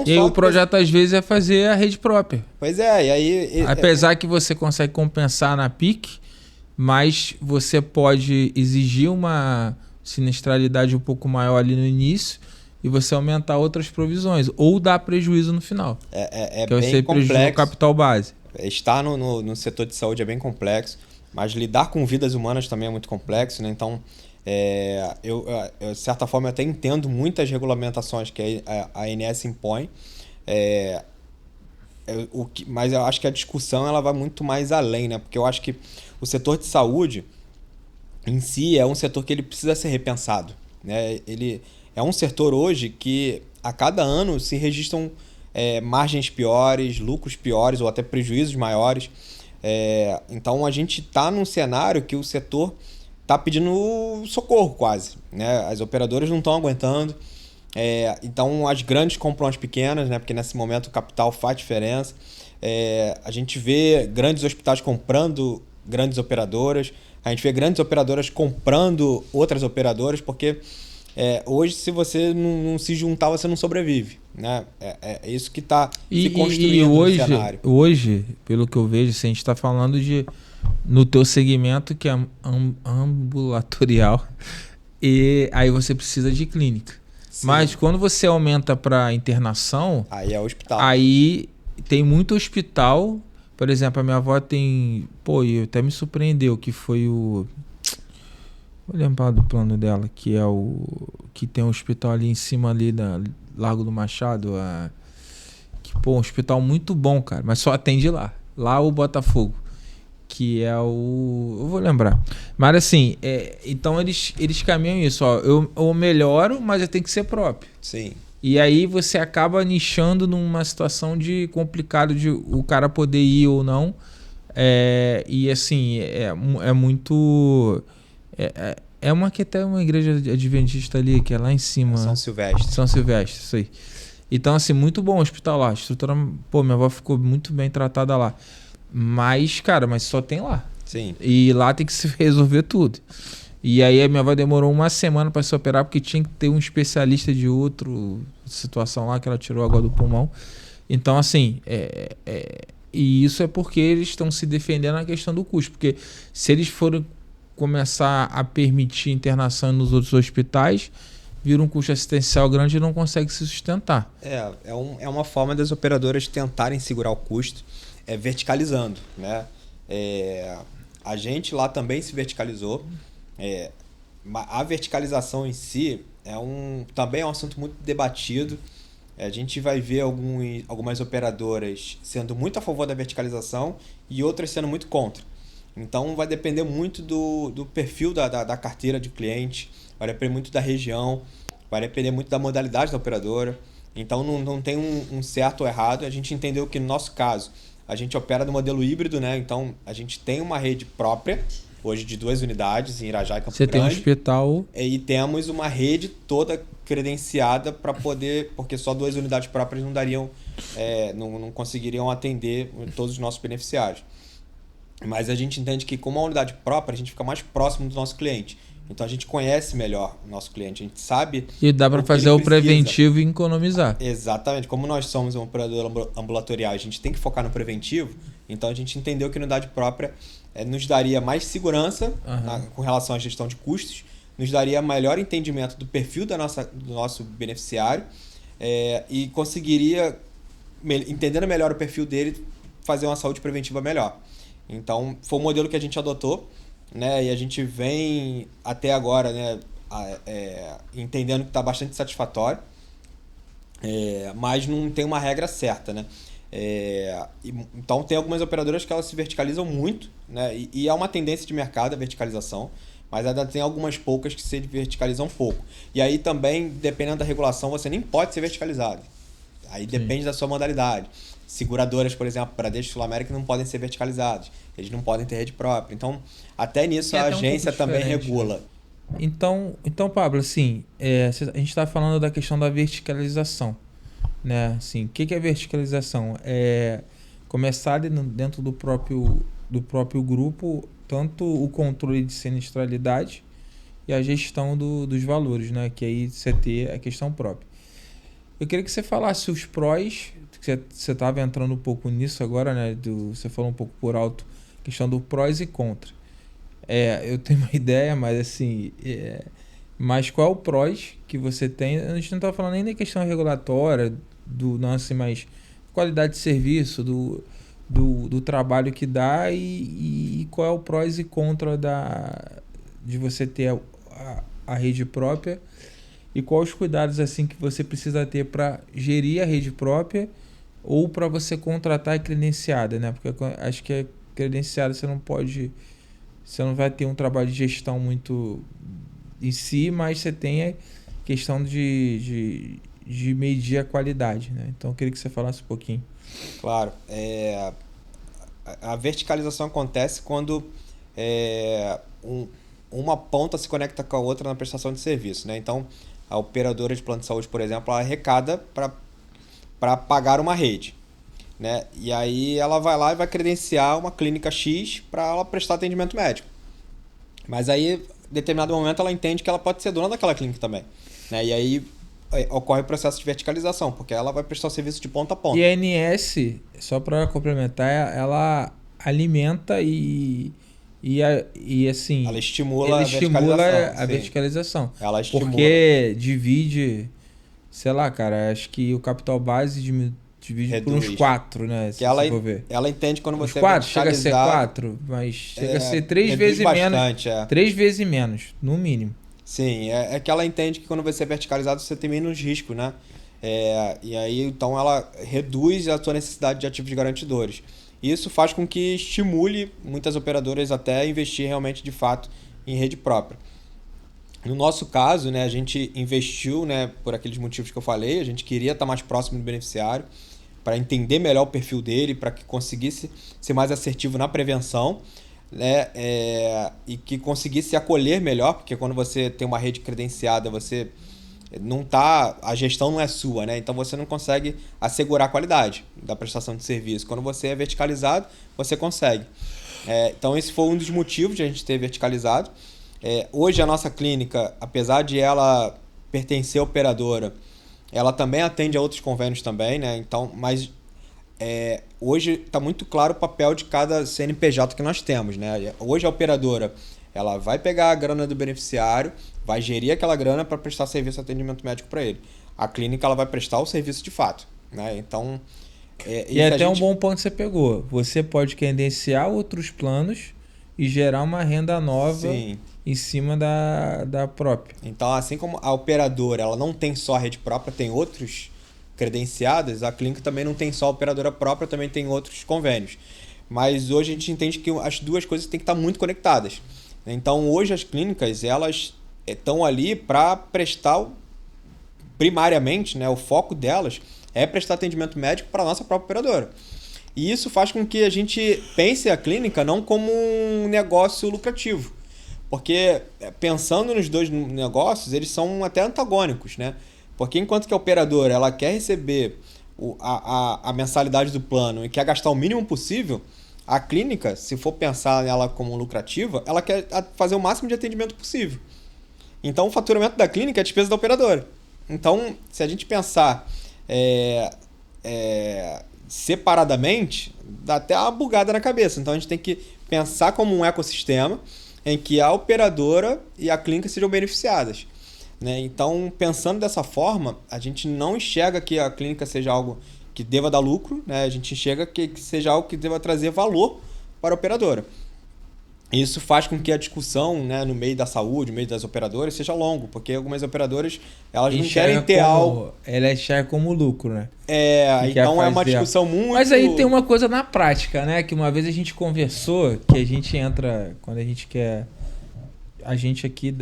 Speaker 1: E o projeto, às vezes, é fazer a rede própria.
Speaker 2: Pois é, e aí...
Speaker 1: Apesar que você consegue compensar na PIC, mas você pode exigir uma sinistralidade um pouco maior ali no início e você aumentar outras provisões, ou dar prejuízo no final.
Speaker 2: Que bem
Speaker 1: você prejudica o capital base.
Speaker 2: Estar no setor de saúde é bem complexo, mas lidar com vidas humanas também é muito complexo, né? Então, eu, de certa forma, eu até entendo muitas regulamentações que a ANS impõe, mas eu acho que a discussão ela vai muito mais além, né? Porque eu acho que o setor de saúde em si é um setor que ele precisa ser repensado, né? Ele é um setor hoje que a cada ano se registram margens piores, lucros piores ou até prejuízos maiores. Então a gente está num cenário que o setor está pedindo socorro quase, né? As operadoras não estão aguentando. Então as grandes compram as pequenas, né? Porque nesse momento o capital faz diferença. A gente vê grandes hospitais comprando grandes operadoras, a gente vê grandes operadoras comprando outras operadoras, porque hoje se você não se juntar, você não sobrevive, né? É isso que está se construindo no cenário.
Speaker 1: Hoje, pelo que eu vejo, se a gente está falando no teu segmento que é ambulatorial, e aí você precisa de clínica. Sim. Mas quando você aumenta para internação,
Speaker 2: aí é hospital.
Speaker 1: Aí tem muito hospital. Por exemplo, a minha avó tem... Pô, e até me surpreendeu que foi o... Vou lembrar do plano dela, que é o... Que tem um hospital ali em cima, ali da Largo do Machado. Um hospital muito bom, cara. Mas só atende lá. Lá o Botafogo. Que é o... Eu vou lembrar. Mas assim, então eles caminham isso. Ó, eu melhoro, mas eu tenho que ser próprio.
Speaker 2: Sim.
Speaker 1: E aí você acaba nichando numa situação de complicado de o cara poder ir ou não. E assim, é muito... que até uma igreja adventista ali, que é lá em cima.
Speaker 2: São Silvestre.
Speaker 1: São Silvestre, isso aí. Então, assim, muito bom o hospital lá. A estrutura... Pô, minha avó ficou muito bem tratada lá. Mas, cara, só tem lá.
Speaker 2: Sim.
Speaker 1: E lá tem que se resolver tudo. E aí a minha avó demorou uma semana para se operar porque tinha que ter um especialista de outra situação lá que ela tirou água do pulmão. Então, assim, e isso é porque eles estão se defendendo na questão do custo. Porque se eles forem começar a permitir internação nos outros hospitais, vira um custo assistencial grande e não consegue se sustentar.
Speaker 2: É uma forma das operadoras tentarem segurar o custo, verticalizando, né? A gente lá também se verticalizou. A verticalização em si também é um assunto muito debatido. A gente vai ver algumas operadoras sendo muito a favor da verticalização e outras sendo muito contra. Então vai depender muito do perfil da carteira de cliente, vai depender muito da região, vai depender muito da modalidade da operadora. Então não tem um certo ou errado. A gente entendeu que no nosso caso a gente opera no modelo híbrido, né? Então a gente tem uma rede própria hoje de 2 unidades em Irajá e Campo Grande.
Speaker 1: Você tem um hospital...
Speaker 2: E temos uma rede toda credenciada para poder... Porque só 2 unidades próprias não dariam... não conseguiriam atender todos os nossos beneficiários. Mas a gente entende que com uma unidade própria, a gente fica mais próximo do nosso cliente. Então a gente conhece melhor o nosso cliente, a gente sabe...
Speaker 1: E dá para fazer o preventivo e economizar.
Speaker 2: Exatamente. Como nós somos um operador ambulatorial, a gente tem que focar no preventivo, então a gente entendeu que a unidade própria nos daria mais segurança com relação à gestão de custos, nos daria melhor entendimento do perfil do nosso beneficiário e conseguiria, entendendo melhor o perfil dele, fazer uma saúde preventiva melhor. Então, foi o modelo que a gente adotou, né? E a gente vem até agora, né, entendendo que está bastante satisfatório, mas não tem uma regra certa, né? Então tem algumas operadoras que elas se verticalizam muito, né? E é uma tendência de mercado a verticalização, mas ainda tem algumas poucas que se verticalizam pouco. E aí também, dependendo da regulação, você nem pode ser verticalizado. Aí depende da sua modalidade. seguradoras, por exemplo, Bradesco e Sul América, não podem ser verticalizados. Eles não podem ter rede própria. Então, até nisso a agência também regula.
Speaker 1: Então, Pablo, assim, a gente está falando da questão da verticalização, né? Assim, o que é verticalização? É começar dentro do próprio grupo, tanto o controle de sinistralidade e a gestão dos valores, né? Que aí você ter a questão própria. Eu queria que você falasse os prós, que você estava entrando um pouco nisso agora, né? Você falou um pouco por alto, questão do prós e contra. Eu tenho uma ideia, mas assim... mas qual é o prós que você tem? A gente não está falando nem da questão regulatória, mas qualidade de serviço, do trabalho que dá e qual é o prós e contra de você ter a rede própria e quais os cuidados assim que você precisa ter para gerir a rede própria ou para você contratar a credenciada, né? Porque acho que a credenciada você não vai ter um trabalho de gestão muito em si, mas você tem a questão de medir a qualidade, né? Então eu queria que você falasse um pouquinho.
Speaker 2: Claro. A verticalização acontece quando uma ponta se conecta com a outra na prestação de serviço, né? Então, a operadora de plano de saúde, por exemplo, ela arrecada para pagar uma rede, né? E aí ela vai lá e vai credenciar uma clínica X para ela prestar atendimento médico. Mas aí, em determinado momento, ela entende que ela pode ser dona daquela clínica também, né? E aí ocorre o processo de verticalização, porque ela vai prestar o serviço de ponta a ponta.
Speaker 1: E a ANS, só para complementar, ela alimenta e assim...
Speaker 2: Ela estimula
Speaker 1: a verticalização.
Speaker 2: Ela estimula.
Speaker 1: Porque divide, sei lá, cara, acho que o capital base divide por uns 4, né?
Speaker 2: Que ela entende quando você
Speaker 1: é verticalizado... Chega a ser 4, mas chega a ser 3 vezes
Speaker 2: bastante,
Speaker 1: menos. 3 vezes menos, no mínimo.
Speaker 2: Sim, é que ela entende que quando você é verticalizado, você tem menos risco, né? E aí, então, ela reduz a sua necessidade de ativos garantidores. Isso faz com que estimule muitas operadoras até investir realmente, de fato, em rede própria. No nosso caso, né, a gente investiu, né, por aqueles motivos que eu falei, a gente queria estar mais próximo do beneficiário para entender melhor o perfil dele, para que conseguisse ser mais assertivo na prevenção, né, e que conseguisse acolher melhor, porque quando você tem uma rede credenciada, você não tá, a gestão não é sua, né? Então você não consegue assegurar a qualidade da prestação de serviço. Quando você é verticalizado, você consegue. Então esse foi um dos motivos de a gente ter verticalizado. Hoje a nossa clínica, apesar de ela pertencer à operadora, ela também atende a outros convênios também, né? Então, mas hoje está muito claro o papel de cada CNPJ que nós temos, né? Hoje a operadora, ela vai pegar a grana do beneficiário, vai gerir aquela grana para prestar serviço de atendimento médico para ele. A clínica, ela vai prestar o serviço de fato, né? Então,
Speaker 1: e até um bom ponto que você pegou. Você pode credenciar outros planos e gerar uma renda nova. Sim. Em cima da própria.
Speaker 2: Então, assim como a operadora, ela não tem só a rede própria, tem outros credenciados, a clínica também não tem só a operadora própria, também tem outros convênios. Mas hoje a gente entende que as duas coisas têm que estar muito conectadas. Então, hoje as clínicas, elas estão ali para prestar, primariamente, né, o foco delas é prestar atendimento médico para a nossa própria operadora. E isso faz com que a gente pense a clínica não como um negócio lucrativo. Porque, pensando nos dois negócios, eles são até antagônicos, né? Porque enquanto que a operadora ela quer receber a mensalidade do plano e quer gastar o mínimo possível, a clínica, se for pensar nela como lucrativa, ela quer fazer o máximo de atendimento possível. Então, o faturamento da clínica é a despesa da operadora. Então, se a gente pensar separadamente, dá até uma bugada na cabeça. Então, a gente tem que pensar como um ecossistema em que a operadora e a clínica sejam beneficiadas, né? Então, pensando dessa forma, a gente não enxerga que a clínica seja algo que deva dar lucro, né? A gente enxerga que seja algo que deva trazer valor para a operadora. Isso faz com que a discussão, né, no meio da saúde, no meio das operadoras, seja longo, porque algumas operadoras elas não querem ter algo...
Speaker 1: Ela enxerga como lucro, né?
Speaker 2: Então é uma discussão muito...
Speaker 1: Mas aí tem uma coisa na prática, né? Que uma vez a gente conversou, que a gente entra, quando a gente quer... A gente aqui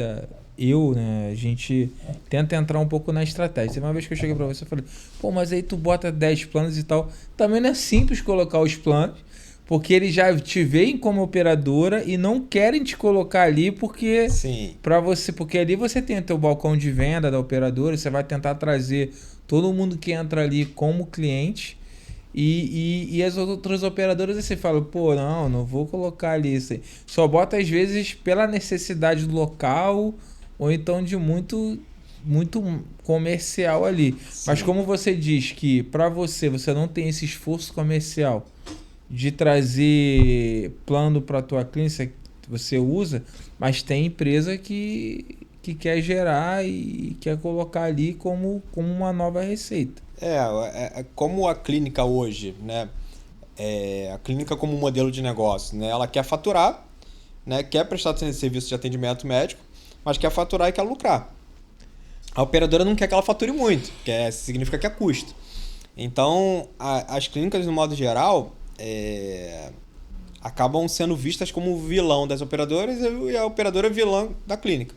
Speaker 1: né, a gente tenta entrar um pouco na estratégia. Teve uma vez que eu cheguei pra você e falei, pô, mas aí tu bota 10 planos e tal. Também não é simples colocar os planos, porque eles já te veem como operadora e não querem te colocar ali
Speaker 2: Sim.
Speaker 1: porque ali você tem o teu balcão de venda da operadora, você vai tentar trazer todo mundo que entra ali como cliente. E as outras operadoras você fala, pô, não vou colocar ali isso aí. Só bota às vezes pela necessidade do local ou então de muito comercial ali. Mas
Speaker 2: Sim.
Speaker 1: como você diz que para você não tem esse esforço comercial de trazer plano para tua clínica, você usa, mas tem empresa que quer gerar e quer colocar ali como uma nova receita.
Speaker 2: Como a clínica hoje, né? A clínica como modelo de negócio, né? Ela quer faturar, né? Quer prestar serviço de atendimento médico, mas quer faturar e quer lucrar. A operadora não quer que ela fature muito, significa que é custo. Então, as clínicas, no modo geral, acabam sendo vistas como o vilão das operadoras e a operadora é vilã da clínica.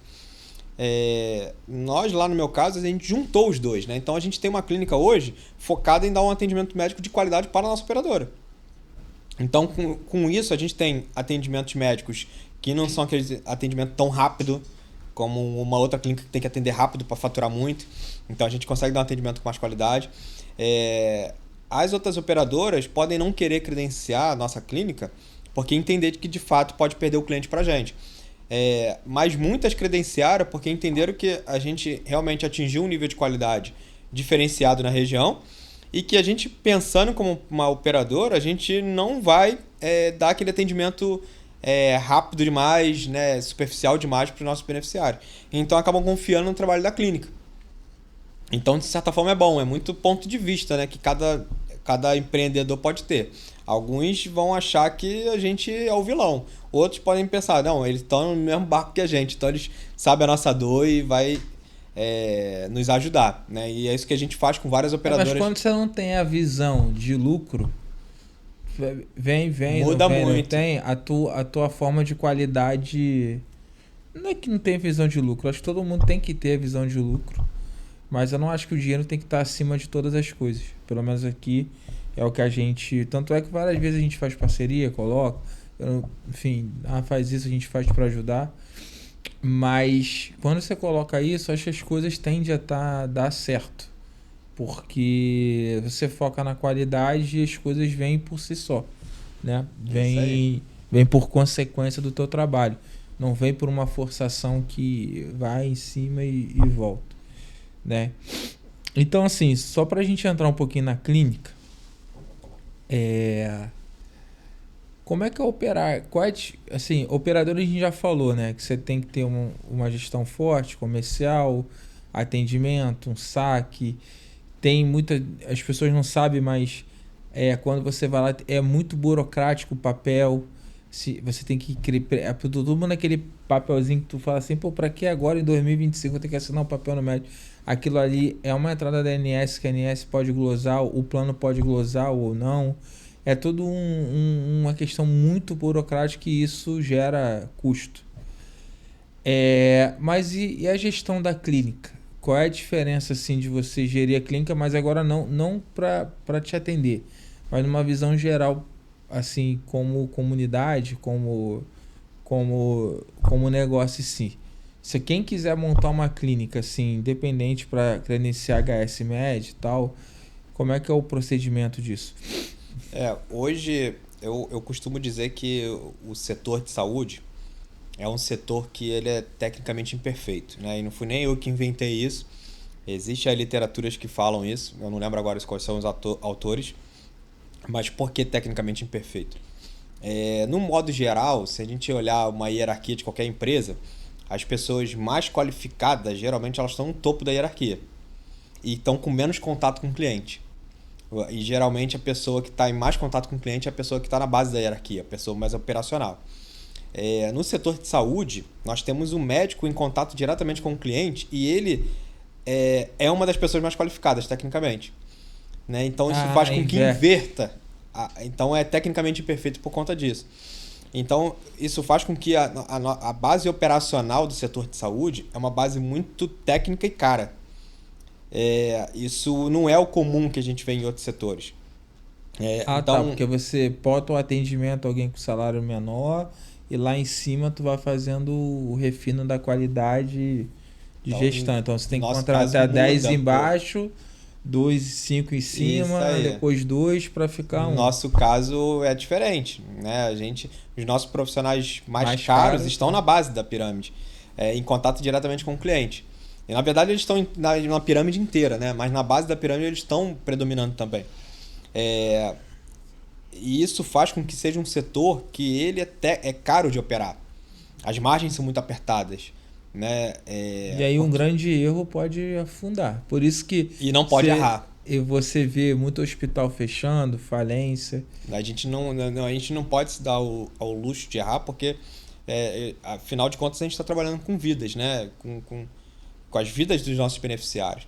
Speaker 2: Nós, lá no meu caso, a gente juntou os dois, né? Então a gente tem uma clínica hoje focada em dar um atendimento médico de qualidade para a nossa operadora. Então, com isso, a gente tem atendimentos médicos que não são aqueles atendimento tão rápido como uma outra clínica que tem que atender rápido para faturar muito. Então a gente consegue dar um atendimento com mais qualidade. As outras operadoras podem não querer credenciar a nossa clínica porque entender que de fato pode perder o cliente para a gente. Mas muitas credenciaram porque entenderam que a gente realmente atingiu um nível de qualidade diferenciado na região e que a gente, pensando como uma operadora, a gente não vai dar aquele atendimento rápido demais, né, superficial demais para os nossos beneficiários. Então acabam confiando no trabalho da clínica. Então, de certa forma, é bom, é muito ponto de vista, né, que cada empreendedor pode ter. Alguns vão achar que a gente é o vilão. Outros podem pensar, não, eles estão no mesmo barco que a gente, então eles sabem a nossa dor e vai nos ajudar, né? E é isso que a gente faz com várias operadoras.
Speaker 1: Mas quando você não tem a visão de lucro,
Speaker 2: Muda
Speaker 1: não
Speaker 2: muito.
Speaker 1: tem, a tua forma de qualidade. Não é que não tem visão de lucro, acho que todo mundo tem que ter a visão de lucro. Mas eu não acho que o dinheiro tem que estar acima de todas as coisas. Pelo menos aqui é o que a gente. Tanto é que várias vezes a gente faz parceria, coloca. Enfim, faz isso, a gente faz para ajudar. Mas quando você coloca isso, acho que as coisas tendem a dar certo. Porque você foca na qualidade e as coisas vêm por si só. Né? Vem por consequência do teu trabalho. Não vem por uma forçação que vai em cima e volta. Né? Então, assim, só pra gente entrar um pouquinho na clínica, como é que é operar? Assim, operador a gente já falou, né? Que você tem que ter uma gestão forte, comercial, atendimento, um saque. As pessoas não sabem, mas quando você vai lá, é muito burocrático o papel. Você tem que todo mundo naquele papelzinho que tu fala assim, pô, pra que agora em 2025 eu tenho que assinar um papel no médico? Aquilo ali é uma entrada da ANS, que a ANS pode glosar, o plano pode glosar ou não. É tudo uma questão muito burocrática e isso gera custo. Mas e a gestão da clínica? Qual é a diferença assim, de você gerir a clínica, mas agora não para te atender, mas numa visão geral, assim, como comunidade, como negócio em si. Se quem quiser montar uma clínica assim, independente para credenciar HS Med e tal, como é que é o procedimento disso?
Speaker 2: Hoje eu costumo dizer que o setor de saúde é um setor que ele é tecnicamente imperfeito, né? E não fui nem eu que inventei isso. Existem literaturas que falam isso, eu não lembro agora quais são os autores, mas por que tecnicamente imperfeito? No modo geral, se a gente olhar uma hierarquia de qualquer empresa, as pessoas mais qualificadas, geralmente elas estão no topo da hierarquia e estão com menos contato com o cliente. E geralmente a pessoa que está em mais contato com o cliente é a pessoa que está na base da hierarquia, a pessoa mais operacional. No setor de saúde, nós temos um médico em contato diretamente com o cliente e ele é uma das pessoas mais qualificadas tecnicamente. Né? Então isso faz com que inverta. Então é tecnicamente imperfeito por conta disso. Então, isso faz com que a base operacional do setor de saúde é uma base muito técnica e cara. Isso não é o comum que a gente vê em outros setores.
Speaker 1: Tá, porque você bota o atendimento a alguém com salário menor e lá em cima tu vai fazendo o refino da qualidade de gestão. Então você tem que contratar 10 embaixo, 2, 5 em cima, depois 2 para ficar
Speaker 2: No nosso caso é diferente, né? Os nossos profissionais mais caros estão na base da pirâmide, em contato diretamente com o cliente. E na verdade eles estão na pirâmide inteira, né? Mas na base da pirâmide eles estão predominando também. E isso faz com que seja um setor que ele até é caro de operar. As margens são muito apertadas, né?
Speaker 1: E aí um grande erro pode afundar. Por isso que...
Speaker 2: E não pode errar.
Speaker 1: E você vê muito hospital fechando, falência.
Speaker 2: A gente não pode se dar ao luxo de errar, porque afinal de contas a gente está trabalhando com vidas, né? Com as vidas dos nossos beneficiários.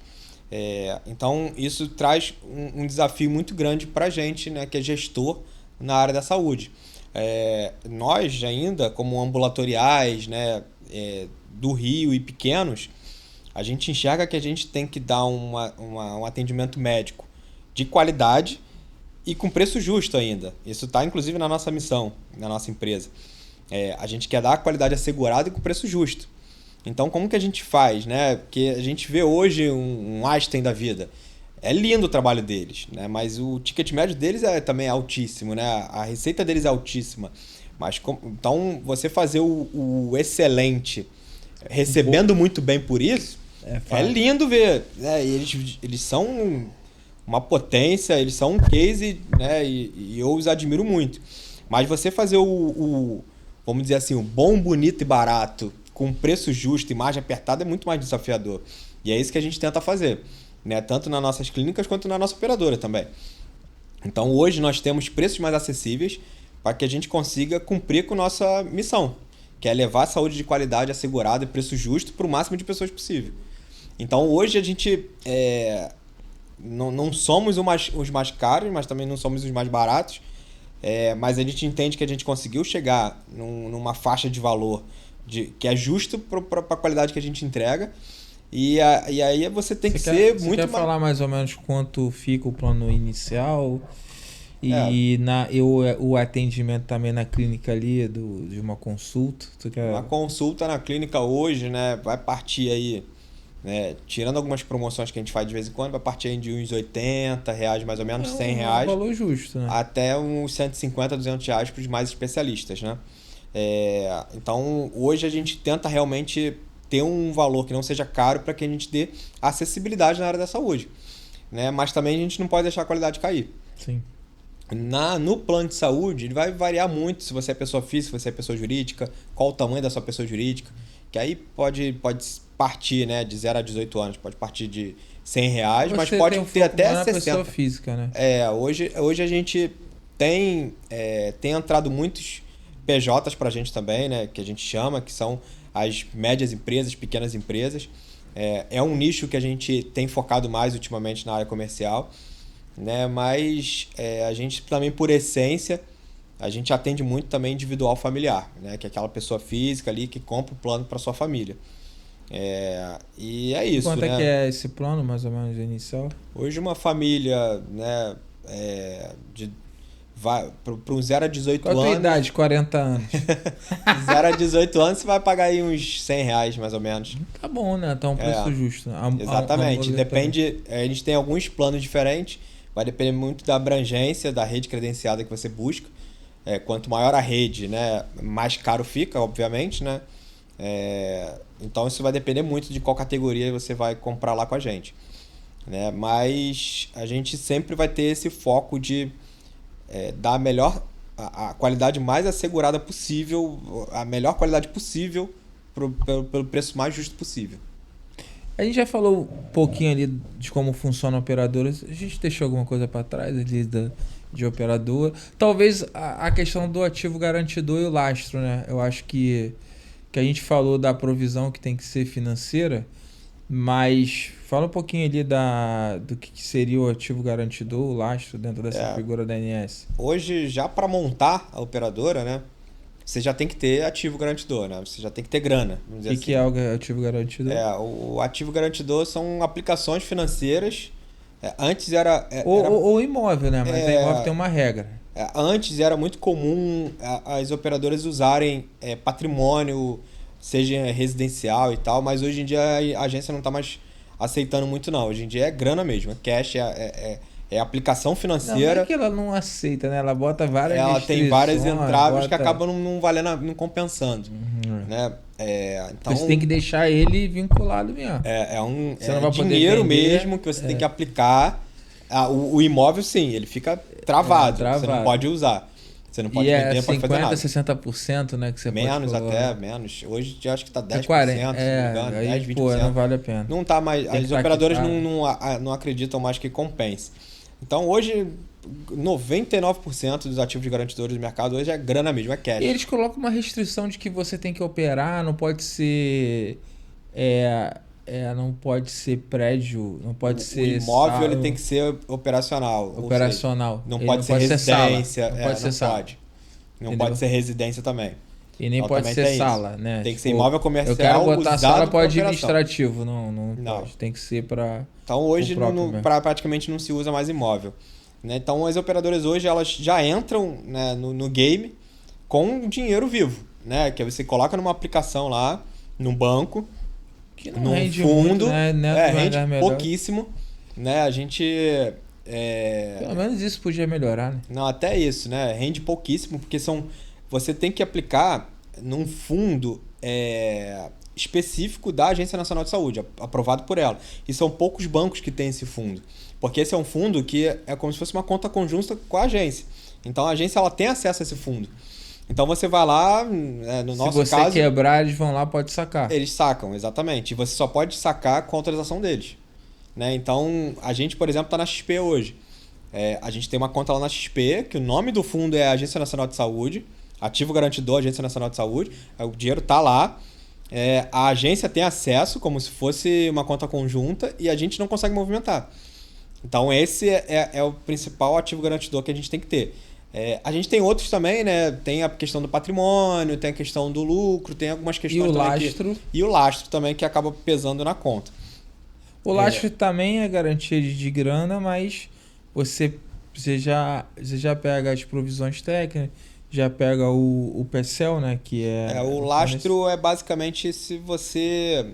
Speaker 2: Então isso traz um desafio muito grande para a gente, né, que é gestor na área da saúde. Nós ainda, como ambulatoriais, né, do Rio e pequenos, a gente enxerga que a gente tem que dar um atendimento médico de qualidade e com preço justo ainda. Isso está inclusive na nossa missão, na nossa empresa. A gente quer dar a qualidade assegurada e com preço justo. Então, como que a gente faz, né? Porque a gente vê hoje um Einstein da vida. É lindo o trabalho deles, né? Mas o ticket médio deles também é altíssimo, né? A receita deles é altíssima. Mas então, você fazer o excelente recebendo muito bem por isso, é lindo ver. Né? Eles são uma potência, eles são um case, né? E eu os admiro muito. Mas você fazer vamos dizer assim, o bom, bonito e barato com preço justo e margem apertada é muito mais desafiador. E é isso que a gente tenta fazer, né? Tanto nas nossas clínicas quanto na nossa operadora também. Então hoje nós temos preços mais acessíveis para que a gente consiga cumprir com nossa missão, que é levar a saúde de qualidade assegurada e preço justo para o máximo de pessoas possível. Então hoje a gente não somos os mais caros, mas também não somos os mais baratos, mas a gente entende que a gente conseguiu chegar numa faixa de valor que é justo para a qualidade que a gente entrega. E aí você tem
Speaker 1: você quer falar mais ou menos quanto fica o plano inicial e o atendimento também na clínica ali de uma consulta?
Speaker 2: Uma consulta na clínica hoje, né, vai partir aí, né, tirando algumas promoções que a gente faz de vez em quando, vai partir aí de uns R$80 mais ou menos, R$100.
Speaker 1: É um valor justo, né?
Speaker 2: Até uns R$150, R$200 para os mais especialistas, né? Então hoje a gente tenta realmente ter um valor que não seja caro para que a gente dê acessibilidade na área da saúde, né? Mas também a gente não pode deixar a qualidade cair.
Speaker 1: Sim.
Speaker 2: No plano de saúde ele vai variar muito se você é pessoa física, se você é pessoa jurídica, qual o tamanho da sua pessoa jurídica, que aí pode partir, né, de 0 a 18 anos, pode partir de R$100, mas pode ter até 60.
Speaker 1: Pessoa física, né?
Speaker 2: Hoje a gente tem entrado muitos PJs para a gente também, né, que a gente chama, que são as médias empresas, pequenas empresas. É um nicho que a gente tem focado mais ultimamente na área comercial, né, mas a gente também, por essência, a gente atende muito também individual familiar, né, que é aquela pessoa física ali que compra o plano para sua família. E é isso.
Speaker 1: Quanto
Speaker 2: né?
Speaker 1: Que é esse plano, mais ou menos, inicial?
Speaker 2: Hoje uma família, né, para um 0 a 18 anos...
Speaker 1: Qual a tua idade? 40 anos.
Speaker 2: 0 a 18 anos você vai pagar aí uns R$100 mais ou menos.
Speaker 1: Tá bom, né? Tá um preço justo.
Speaker 2: Exatamente. Depende, a gente tem alguns planos diferentes, vai depender muito da abrangência da rede credenciada que você busca. Quanto maior a rede, né, mais caro fica, obviamente, né? Então isso vai depender muito de qual categoria você vai comprar lá com a gente, né? Mas a gente sempre vai ter esse foco de dar a qualidade mais assegurada possível, a melhor qualidade possível pelo preço mais justo possível.
Speaker 1: A gente já falou um pouquinho ali de como funciona a operadora. A gente deixou alguma coisa para trás ali de operadora. Talvez a questão do ativo garantidor e o lastro, né? Eu acho que a gente falou da provisão que tem que ser financeira, mas fala um pouquinho ali do que seria o ativo garantidor, o lastro dentro dessa figura da ANS.
Speaker 2: Hoje, já para montar a operadora, né, você já tem que ter ativo garantidor, né? Você já tem que ter grana.
Speaker 1: O que é o ativo garantidor?
Speaker 2: O ativo garantidor são aplicações financeiras. Antes
Speaker 1: ou imóvel, né? Mas a imóvel tem uma regra.
Speaker 2: Antes era muito comum as operadoras usarem patrimônio, seja residencial e tal, mas hoje em dia a agência não está mais aceitando muito, não. Hoje em dia é grana mesmo, é cash, é aplicação financeira.
Speaker 1: Não é que ela não aceita, né? Ela bota várias
Speaker 2: Ela tem várias entraves que acabam não valendo, não compensando. Né? Então,
Speaker 1: você tem que deixar ele vinculado mesmo.
Speaker 2: Você não vai dinheiro mesmo que você tem que aplicar. O imóvel, sim, ele fica travado. Você não pode usar. Você não pode vender, não pode fazer nada.
Speaker 1: 60%, né? Que você
Speaker 2: menos
Speaker 1: pode
Speaker 2: até, menos. Hoje eu acho que tá 10%,
Speaker 1: 40%,
Speaker 2: se não me engano.
Speaker 1: Aí,
Speaker 2: 10, 20%.
Speaker 1: Pô, não vale a pena.
Speaker 2: Não tá mais. As operadoras não acreditam mais que compense. Então hoje, 99% dos ativos de garantidores do mercado hoje é grana mesmo, é cash.
Speaker 1: E eles colocam uma restrição de que você tem que operar, não pode ser. Não pode ser prédio, não pode ser.
Speaker 2: O imóvel ele tem que ser operacional.
Speaker 1: Operacional.
Speaker 2: Não pode ser residência.
Speaker 1: Não pode ser sala.
Speaker 2: Não pode ser residência também.
Speaker 1: E nem pode ser sala, né?
Speaker 2: Tem que ser imóvel comercial.
Speaker 1: Eu quero botar sala para administrativo, não pode. Tem que ser para.
Speaker 2: Então hoje praticamente não se usa mais imóvel. Né? Então as operadoras hoje elas já entram, né, no game com dinheiro vivo, né? Que você coloca numa aplicação lá, num banco,
Speaker 1: que não num rende fundo, muito, né?
Speaker 2: Rende pouquíssimo, né? A gente
Speaker 1: pelo menos isso podia melhorar, né?
Speaker 2: Não, até isso, né? Rende pouquíssimo porque você tem que aplicar num fundo específico da Agência Nacional de Saúde, aprovado por ela. E são poucos bancos que têm esse fundo. Porque esse é um fundo que é como se fosse uma conta conjunta com a agência. Então a agência ela tem acesso a esse fundo. Então você vai lá, no nosso caso...
Speaker 1: Se você quebrar, eles vão lá, pode sacar.
Speaker 2: Eles sacam, exatamente. E você só pode sacar com a autorização deles. Né? Então a gente, por exemplo, está na XP hoje. A gente tem uma conta lá na XP, que o nome do fundo é Agência Nacional de Saúde, ativo garantidor Agência Nacional de Saúde. O dinheiro está lá. A agência tem acesso como se fosse uma conta conjunta e a gente não consegue movimentar. Então esse é o principal ativo garantidor que a gente tem que ter. A gente tem outros também, né? Tem a questão do patrimônio, tem a questão do lucro, tem algumas questões
Speaker 1: também. Lastro.
Speaker 2: E o lastro também que acaba pesando na conta.
Speaker 1: O lastro também é garantia de grana, mas você já pega as provisões técnicas, já pega o PECEL, né? Que
Speaker 2: o lastro é basicamente se você...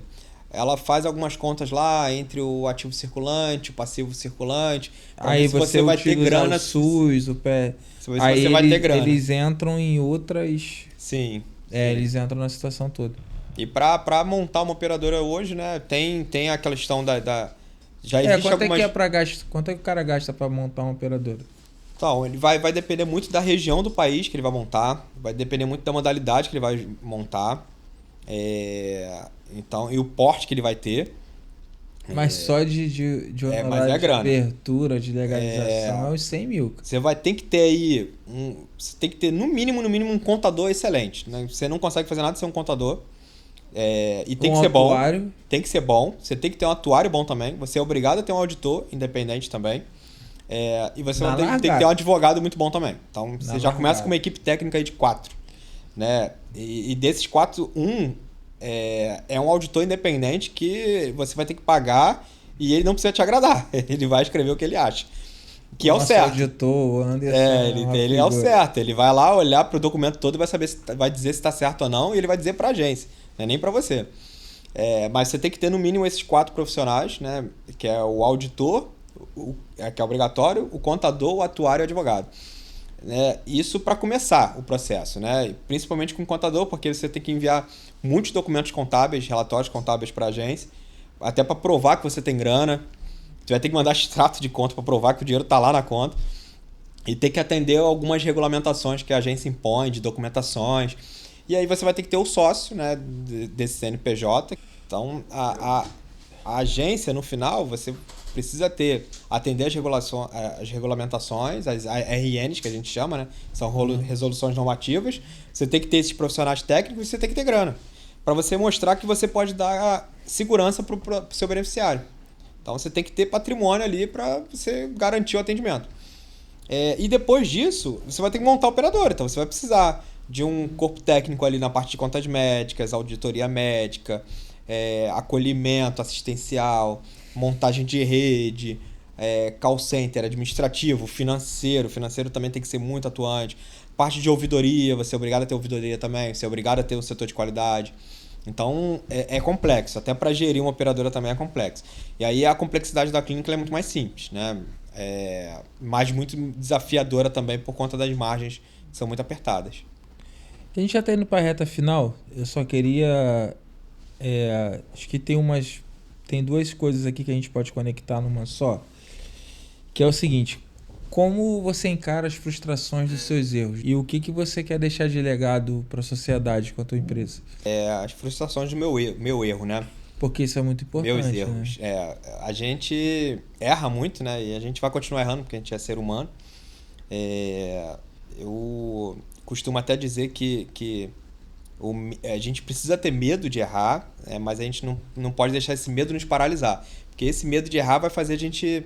Speaker 2: Ela faz algumas contas lá entre o ativo circulante, o passivo circulante.
Speaker 1: Aí você vai ter grana, o SUS, o pé.
Speaker 2: Aí você vai ter grana.
Speaker 1: Eles entram em outras.
Speaker 2: Sim.
Speaker 1: Eles entram na situação toda.
Speaker 2: E para montar uma operadora hoje, né, tem aquela questão da já existe
Speaker 1: quanto
Speaker 2: algumas...
Speaker 1: é que é para gasto? Quanto é que o cara gasta para montar uma operadora?
Speaker 2: Então, ele vai depender muito da região do país que ele vai montar, vai depender muito da modalidade que ele vai montar. Então, e o porte que ele vai ter.
Speaker 1: Mas só de abertura, de legalização, é uns 100 mil.
Speaker 2: Você vai ter que ter aí você tem que ter no mínimo um contador excelente, né? Você não consegue fazer nada sem um contador. E tem que ser bom. Tem que ser bom. Você tem que ter um atuário bom também. Você é obrigado a ter um auditor independente também. E você tem que ter um advogado muito bom também. Então você já começa com uma equipe técnica aí de 4. Né? E desses 4, é um auditor independente que você vai ter que pagar e ele não precisa te agradar. Ele vai escrever o que ele acha. Que é o certo.
Speaker 1: Auditor, o Anderson,
Speaker 2: ele é o certo. Ele vai lá olhar para o documento todo e vai dizer se está certo ou não e ele vai dizer para a agência, não é nem para você. Mas você tem que ter no mínimo esses 4 profissionais, né? Que é o auditor, que é obrigatório, o contador, o atuário e o advogado. Isso para começar o processo, né? Principalmente com o contador, porque você tem que enviar muitos documentos contábeis, relatórios contábeis para a agência, até para provar que você tem grana. Você vai ter que mandar extrato de conta para provar que o dinheiro está lá na conta. E tem que atender algumas regulamentações que a agência impõe, de documentações. E aí você vai ter que ter o sócio, né, desse CNPJ. Então, a agência, no final, você precisa atender as regulamentações, as RNs, que a gente chama, né? São resoluções normativas. Você tem que ter esses profissionais técnicos e você tem que ter grana, para você mostrar que você pode dar segurança para o seu beneficiário. Então você tem que ter patrimônio ali para você garantir o atendimento. E depois disso, você vai ter que montar a operadora. Então você vai precisar de um corpo técnico ali na parte de contas médicas, auditoria médica, acolhimento assistencial, montagem de rede, call center, administrativo, financeiro. Financeiro também tem que ser muito atuante. Parte de ouvidoria, você é obrigado a ter ouvidoria também, você é obrigado a ter um setor de qualidade. Então, é complexo. Até para gerir uma operadora também é complexo. E aí a complexidade da clínica é muito mais simples, né? Mas muito desafiadora também por conta das margens que são muito apertadas.
Speaker 1: A gente já está indo para a reta final. Eu só queria... acho que tem duas coisas aqui que a gente pode conectar numa só. Que é o seguinte: como você encara as frustrações dos seus erros? E o que você quer deixar de legado para a sociedade com a tua empresa?
Speaker 2: As frustrações do meu erro, né?
Speaker 1: Porque isso é muito importante.
Speaker 2: Meus erros.
Speaker 1: Né?
Speaker 2: A gente erra muito, né? E a gente vai continuar errando porque a gente é ser humano. Eu costumo até dizer que a gente precisa ter medo de errar, mas a gente não pode deixar esse medo nos paralisar. Porque esse medo de errar vai fazer a gente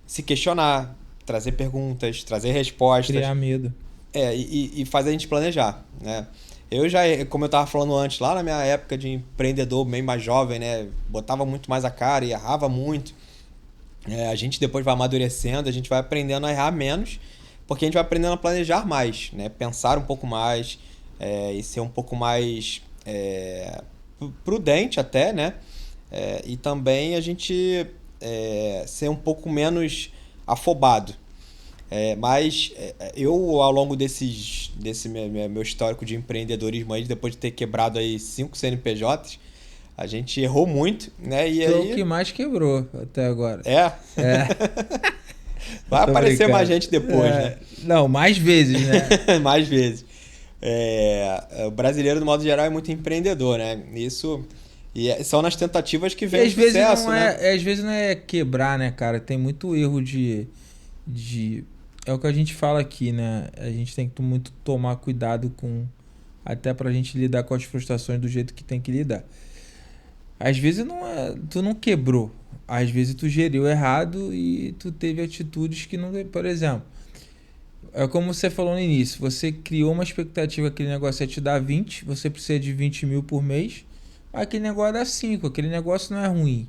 Speaker 2: se questionar, trazer perguntas, trazer respostas.
Speaker 1: Criar medo.
Speaker 2: E fazer a gente planejar, né? Como eu estava falando antes, lá na minha época de empreendedor bem mais jovem, né? Botava muito mais a cara e errava muito. A gente depois vai amadurecendo, a gente vai aprendendo a errar menos, porque a gente vai aprendendo a planejar mais, né? Pensar um pouco mais e ser um pouco mais prudente até, né? E também a gente ser um pouco menos afobado. Mas eu, ao longo desse meu histórico de empreendedorismo aí, depois de ter quebrado aí 5 CNPJs, a gente errou muito, né? E
Speaker 1: aí... o que mais quebrou até agora.
Speaker 2: Vai aparecer mais gente depois, né?
Speaker 1: Não, mais vezes, né?
Speaker 2: Mais vezes. O brasileiro, do modo geral, é muito empreendedor, né? Isso... E são nas tentativas que vem o sucesso, né?
Speaker 1: Às vezes não é quebrar, né, cara? Tem muito erro de... É o que a gente fala aqui, né? A gente tem que muito tomar cuidado com... Até pra gente lidar com as frustrações do jeito que tem que lidar. Às vezes tu não quebrou. Às vezes tu geriu errado e tu teve atitudes que não... Por exemplo, é como você falou no início. Você criou uma expectativa, aquele negócio é te dar 20, você precisa de 20 mil por mês. Aquele negócio dá 5, aquele negócio não é ruim.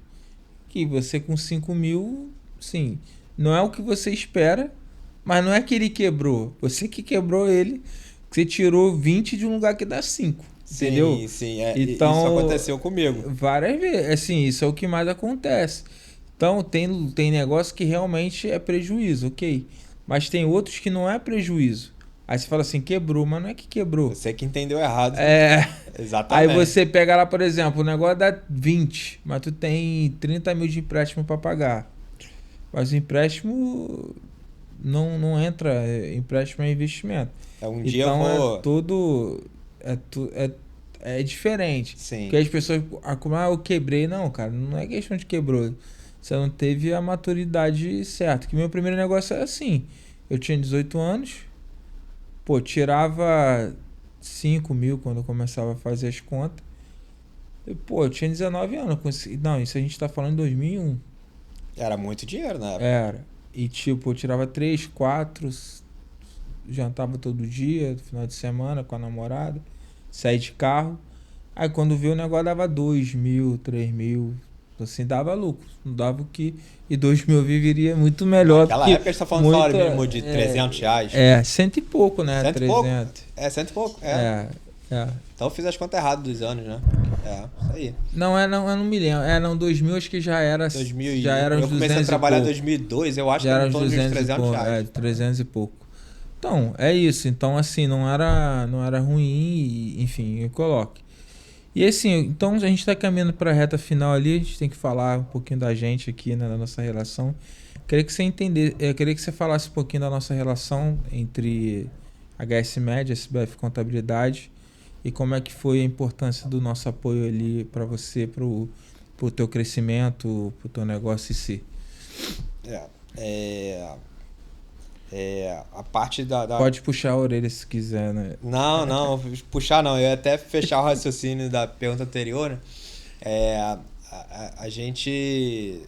Speaker 1: Que você com 5 mil, sim, não é o que você espera, mas não é que ele quebrou. Você que quebrou ele, você tirou 20 de um lugar que dá 5. Entendeu?
Speaker 2: Sim.
Speaker 1: Então,
Speaker 2: isso aconteceu comigo.
Speaker 1: Várias vezes. Assim, isso é o que mais acontece. Então, tem negócio que realmente é prejuízo, ok. Mas tem outros que não é prejuízo. Aí você fala assim, quebrou, mas não é que quebrou.
Speaker 2: Você que entendeu errado.
Speaker 1: Exatamente. Aí você pega lá, por exemplo, o negócio dá 20, mas tu tem 30 mil de empréstimo para pagar. Mas o empréstimo não entra, empréstimo é investimento. É diferente.
Speaker 2: Sim.
Speaker 1: Porque as pessoas, eu quebrei. Não, cara, não é questão de quebrou. Você não teve a maturidade certa. Que meu primeiro negócio era assim, eu tinha 18 anos, tirava 5 mil quando eu começava a fazer as contas. Eu tinha 19 anos. Não, isso a gente tá falando em 2001.
Speaker 2: Era muito dinheiro, né?
Speaker 1: Era. E eu tirava 3, 4, jantava todo dia, no final de semana com a namorada, saía de carro. Aí quando viu o negócio dava 2 mil, 3 mil. Assim, dava lucro. Não dava o que... E 2 mil viveria muito melhor.
Speaker 2: Naquela época a gente tá falando de salário mínimo de 300 reais.
Speaker 1: Cento e pouco, né?
Speaker 2: 100
Speaker 1: e
Speaker 2: pouco?
Speaker 1: 300.
Speaker 2: 100 e pouco. Então eu fiz as contas erradas dos anos, né? Isso aí.
Speaker 1: Não, eu não me lembro. Não, 2000 acho que já era...
Speaker 2: 2000,
Speaker 1: já era
Speaker 2: eu comecei a trabalhar em 2002, eu acho
Speaker 1: já
Speaker 2: que
Speaker 1: era
Speaker 2: em torno de 300 reais.
Speaker 1: 300 e pouco. Então, é isso. Então, assim, não era ruim, enfim, eu coloque. E assim, então a gente está caminhando para a reta final ali, a gente tem que falar um pouquinho da gente aqui, né, da nossa relação. Queria que você falasse um pouquinho da nossa relação entre HS Med, SBF Contabilidade, e como é que foi a importância do nosso apoio ali para você, pro teu crescimento, pro teu negócio em si.
Speaker 2: A parte da...
Speaker 1: Pode puxar a orelha se quiser, né?
Speaker 2: Não, puxar não. Eu ia até fechar o raciocínio da pergunta anterior, né? A gente...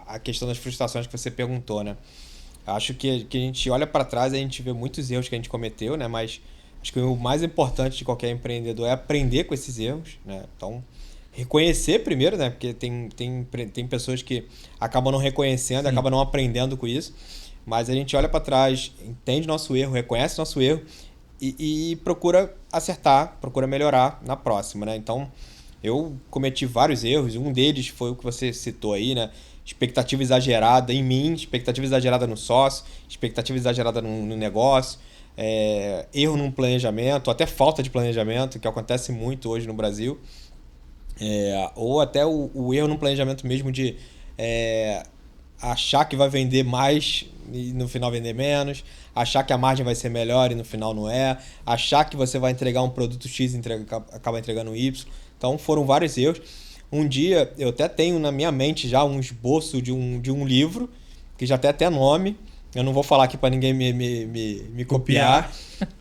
Speaker 2: a questão das frustrações que você perguntou, né? Acho que a gente olha para trás e a gente vê muitos erros que a gente cometeu, né? Mas Acho que o mais importante de qualquer empreendedor é aprender com esses erros, né? Então, reconhecer primeiro, né? Porque tem pessoas que acabam não reconhecendo, acabam não aprendendo com isso. Mas a gente olha para trás, entende nosso erro, reconhece nosso erro e procura acertar, procura melhorar na próxima, né? Então, eu cometi vários erros. Um deles foi o que você citou aí, né? Expectativa exagerada em mim, expectativa exagerada no sócio, expectativa exagerada no negócio, erro num planejamento, até falta de planejamento, que acontece muito hoje no Brasil. Ou até o erro no planejamento mesmo de achar que vai vender mais e no final vender menos, achar que a margem vai ser melhor e no final não é, achar que você vai entregar um produto X e acaba entregando um Y. Então foram vários erros. Um dia eu até tenho na minha mente já um esboço de um livro, que já tem até nome. Eu não vou falar aqui para ninguém me copiar,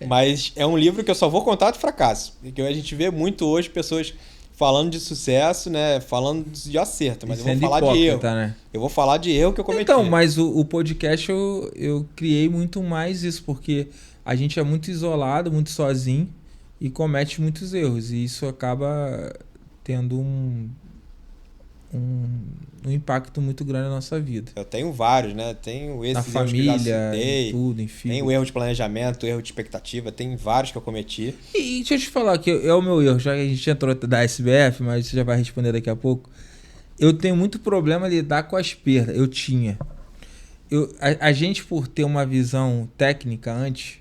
Speaker 2: mas é um livro que eu só vou contar de fracasso. Porque a gente vê muito hoje pessoas falando de sucesso, né? Falando de acerto, mas eu vou falar de erro. Né? Eu vou falar de erro que eu cometi.
Speaker 1: Então, mas o podcast eu criei muito mais isso, porque a gente é muito isolado, muito sozinho e comete muitos erros. E isso acaba tendo um impacto muito grande na nossa vida.
Speaker 2: Eu tenho vários, né? Tenho esses
Speaker 1: na família,
Speaker 2: erros que eu já citei,
Speaker 1: tudo, enfim.
Speaker 2: Tem o erro de planejamento, erro de expectativa, tem vários que eu cometi.
Speaker 1: E deixa eu te falar que é o meu erro, já que a gente entrou da SBF, mas você já vai responder daqui a pouco. Eu tenho muito problema lidar com as perdas. Eu tinha. A gente, por ter uma visão técnica antes,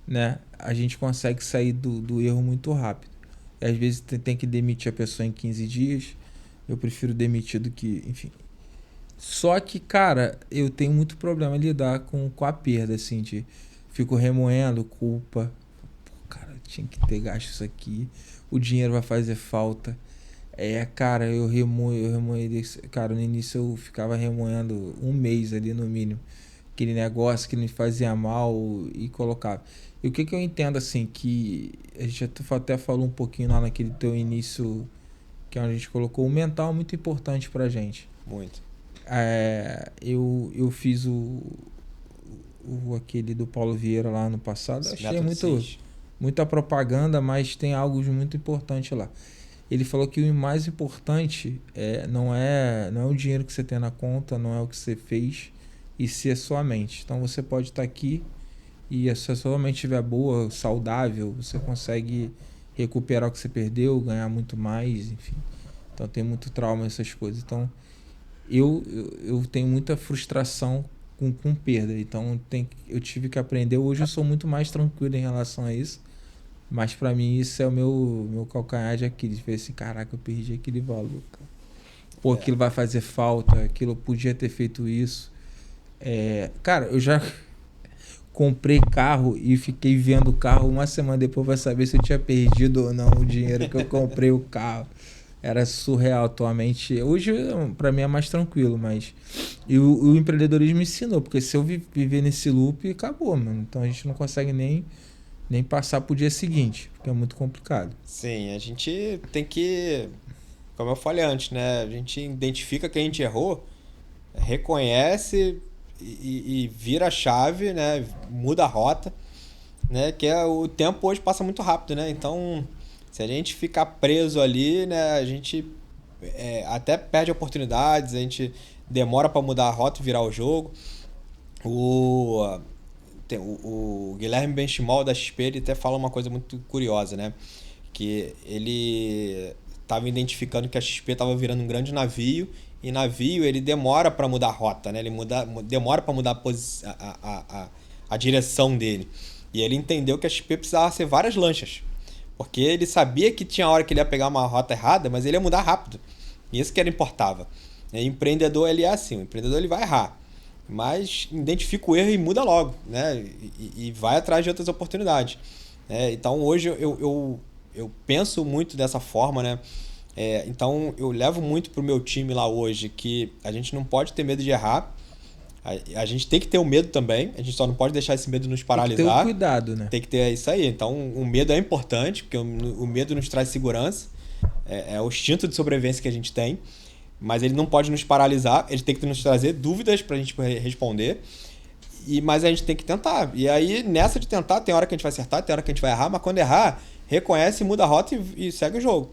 Speaker 1: né? A gente consegue sair do erro muito rápido. E às vezes tem que demitir a pessoa em 15 dias. Eu prefiro demitir do que... Enfim. Só que, cara, eu tenho muito problema lidar com a perda, assim, fico remoendo culpa. Pô, cara, tinha que ter gasto isso aqui. O dinheiro vai fazer falta. Cara, eu remoio. Cara, no início eu ficava remoendo um mês ali no mínimo. Aquele negócio que me fazia mal e colocava. E o que eu entendo, assim, que a gente até falou um pouquinho lá naquele teu início, que é onde a gente colocou, o mental é muito importante pra gente.
Speaker 2: Muito.
Speaker 1: Eu fiz aquele do Paulo Vieira lá no passado. Achei muita propaganda, mas tem algo muito importante lá. Ele falou que o mais importante não é o dinheiro que você tem na conta, não é o que você fez, e se é sua mente. Então você pode estar aqui e se a sua mente estiver boa, saudável, você consegue recuperar o que você perdeu, ganhar muito mais, enfim. Então tem muito trauma, essas coisas. Então eu tenho muita frustração com perda. Então eu tive que aprender. Hoje eu sou muito mais tranquilo em relação a isso. Mas pra mim isso é o meu calcanhar de Aquiles. Ver assim, caraca, eu perdi aquele valor. Pô, aquilo vai fazer falta. Aquilo eu podia ter feito isso. Cara, eu já comprei carro e fiquei vendo o carro uma semana depois pra saber se eu tinha perdido ou não o dinheiro que eu comprei o carro. Era surreal atualmente. Hoje, pra mim, é mais tranquilo, mas... E o empreendedorismo me ensinou, porque se eu viver nesse loop, acabou, mano. Então a gente não consegue nem passar pro dia seguinte, porque é muito complicado.
Speaker 2: Sim, a gente tem que... Como eu falei antes, né? A gente identifica que a gente errou, reconhece e vira a chave, né? Muda a rota, né? Que o tempo hoje passa muito rápido, né? Então... Se a gente ficar preso ali, né, a gente até perde oportunidades, a gente demora para mudar a rota e virar o jogo. O Guilherme Benchimol da XP, ele até fala uma coisa muito curiosa, né? Que ele estava identificando que a XP estava virando um grande navio, e navio ele demora para mudar a rota, né? Ele demora para mudar a direção dele. E ele entendeu que a XP precisava ser várias lanchas. Porque ele sabia que tinha hora que ele ia pegar uma rota errada, mas ele ia mudar rápido. E isso que importava. O empreendedor, ele é assim. O empreendedor, ele vai errar. Mas identifica o erro e muda logo, né? E vai atrás de outras oportunidades. Então, hoje, eu penso muito dessa forma, né? Então, eu levo muito pro meu time lá hoje que a gente não pode ter medo de errar. A gente tem que ter o medo também, a gente só não pode deixar esse medo nos paralisar.
Speaker 1: Tem que ter o cuidado, né?
Speaker 2: Tem que ter isso aí. Então, o medo é importante, porque o medo nos traz segurança. É o instinto de sobrevivência que a gente tem. Mas ele não pode nos paralisar, ele tem que nos trazer dúvidas para a gente responder. Mas a gente tem que tentar. E aí, nessa de tentar, tem hora que a gente vai acertar, tem hora que a gente vai errar, mas quando errar, reconhece, muda a rota e segue o jogo.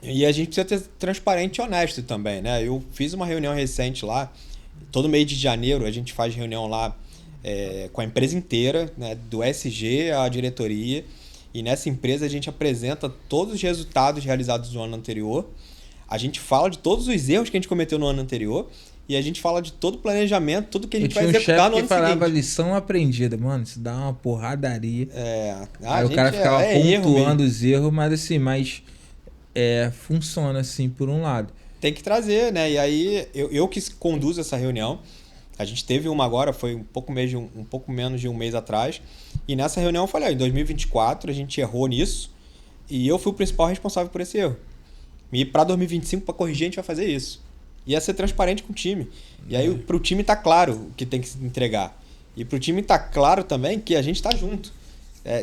Speaker 2: E a gente precisa ser transparente e honesto também, né? Eu fiz uma reunião recente lá, todo mês de janeiro a gente faz reunião lá com a empresa inteira, né? Do SG à diretoria. E nessa empresa a gente apresenta todos os resultados realizados no ano anterior. A gente fala de todos os erros que a gente cometeu no ano anterior. E a gente fala de todo o planejamento, tudo que a gente vai executar no ano seguinte.
Speaker 1: falava lição aprendida, mano, isso dá uma porradaria. Aí o cara ficava pontuando os erros, mas assim, funciona assim por um lado.
Speaker 2: Tem que trazer, né? E aí eu que conduzo essa reunião. A gente teve uma agora, foi um pouco menos de um mês atrás. E nessa reunião eu falei, em 2024 a gente errou nisso e eu fui o principal responsável por esse erro. E para 2025, para corrigir, a gente vai fazer isso. E é ser transparente com o time. E aí pro time tá claro o que tem que entregar. E pro time tá claro também que a gente tá junto.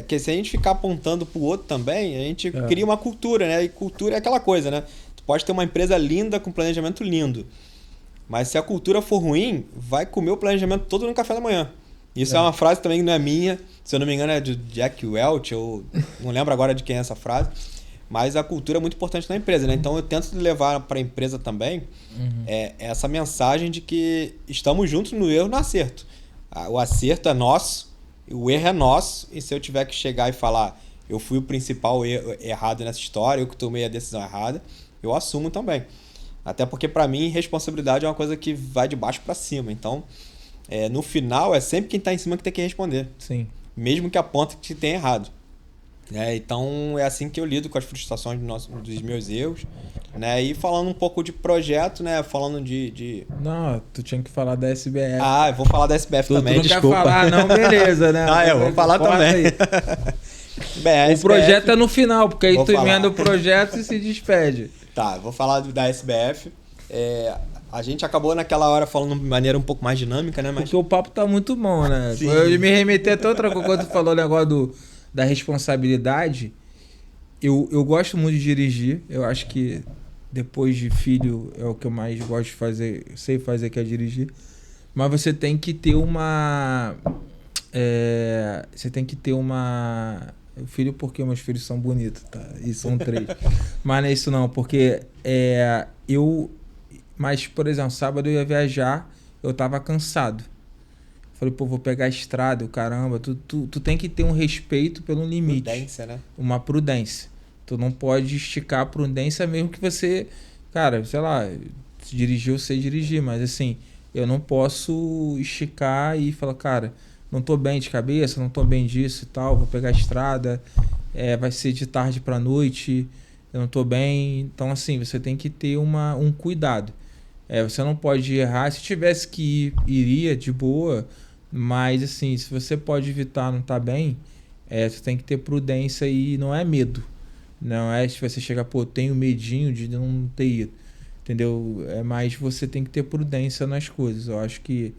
Speaker 2: Que se a gente ficar apontando pro outro também, a gente cria uma cultura, né? E cultura é aquela coisa, né? Tu pode ter uma empresa linda com planejamento lindo. Mas se a cultura for ruim, vai comer o planejamento todo no café da manhã. Isso é uma frase também que não é minha. Se eu não me engano é do Jack Welch, ou não lembro agora de quem é essa frase. Mas a cultura é muito importante na empresa, né? Então eu tento levar para a empresa também essa mensagem de que estamos juntos no erro e no acerto. O acerto é nosso, o erro é nosso, e se eu tiver que chegar e falar eu fui o principal errado nessa história, eu que tomei a decisão errada, eu assumo também. Até porque para mim responsabilidade é uma coisa que vai de baixo para cima. Então, no final é sempre quem está em cima que tem que responder.
Speaker 1: Sim.
Speaker 2: Mesmo que aponte que tenha errado. Então é assim que eu lido com as frustrações dos meus erros, né? E falando um pouco de projeto, né? Falando de...
Speaker 1: Não, tu tinha que falar da SBF.
Speaker 2: Eu vou falar da SBF também,
Speaker 1: tu não
Speaker 2: desculpa.
Speaker 1: Quer falar, não, beleza, né?
Speaker 2: Eu vou falar também.
Speaker 1: O projeto é no final, porque aí tu emenda o projeto e se despede.
Speaker 2: Tá, vou falar da SBF. A gente acabou naquela hora falando de maneira um pouco mais dinâmica, né?
Speaker 1: Porque o papo tá muito bom, né?
Speaker 2: Sim.
Speaker 1: Eu me remeter até outra coisa quando tu falou o negócio da responsabilidade. Eu gosto muito de dirigir. Eu acho que depois de filho é o que eu mais gosto de fazer, sei fazer, que é dirigir. Mas você tem que ter uma... Filho, porque meus filhos são bonitos, tá? E são 3. Mas não é isso não, porque Mas, por exemplo, sábado eu ia viajar, eu tava cansado. Falei, vou pegar a estrada, caramba. Tu tem que ter um respeito pelo limite.
Speaker 2: Prudência, né?
Speaker 1: Uma prudência. Tu não pode esticar a prudência mesmo que você... Cara, sei lá, se dirigir, eu sei dirigir, mas assim, eu não posso esticar e falar, cara, não tô bem de cabeça, não tô bem disso e tal, vou pegar a estrada, vai ser de tarde pra noite, eu não tô bem. Então, assim, você tem que ter um cuidado. Você não pode errar. Se tivesse que ir, iria de boa, mas assim, se você pode evitar não tá bem, você tem que ter prudência e não é medo. Não é se você chegar, tenho medinho de não ter ido. Entendeu? Mas você tem que ter prudência nas coisas. Eu acho que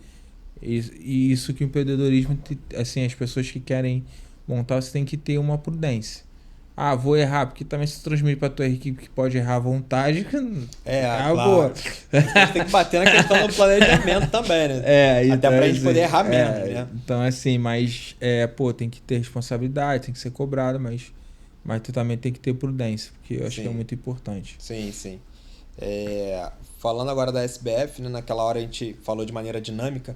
Speaker 1: isso que o empreendedorismo, assim, as pessoas que querem montar, você tem que ter uma prudência. Vou errar, porque também se transmite para tua equipe que pode errar à vontade.
Speaker 2: Claro. A gente tem que bater na questão do planejamento também, né? Até pra gente poder errar menos, né?
Speaker 1: Então, assim, mas, tem que ter responsabilidade, tem que ser cobrado, mas tu também tem que ter prudência, porque eu acho que é muito importante.
Speaker 2: Sim, sim. Falando agora da SBF, né, naquela hora a gente falou de maneira dinâmica.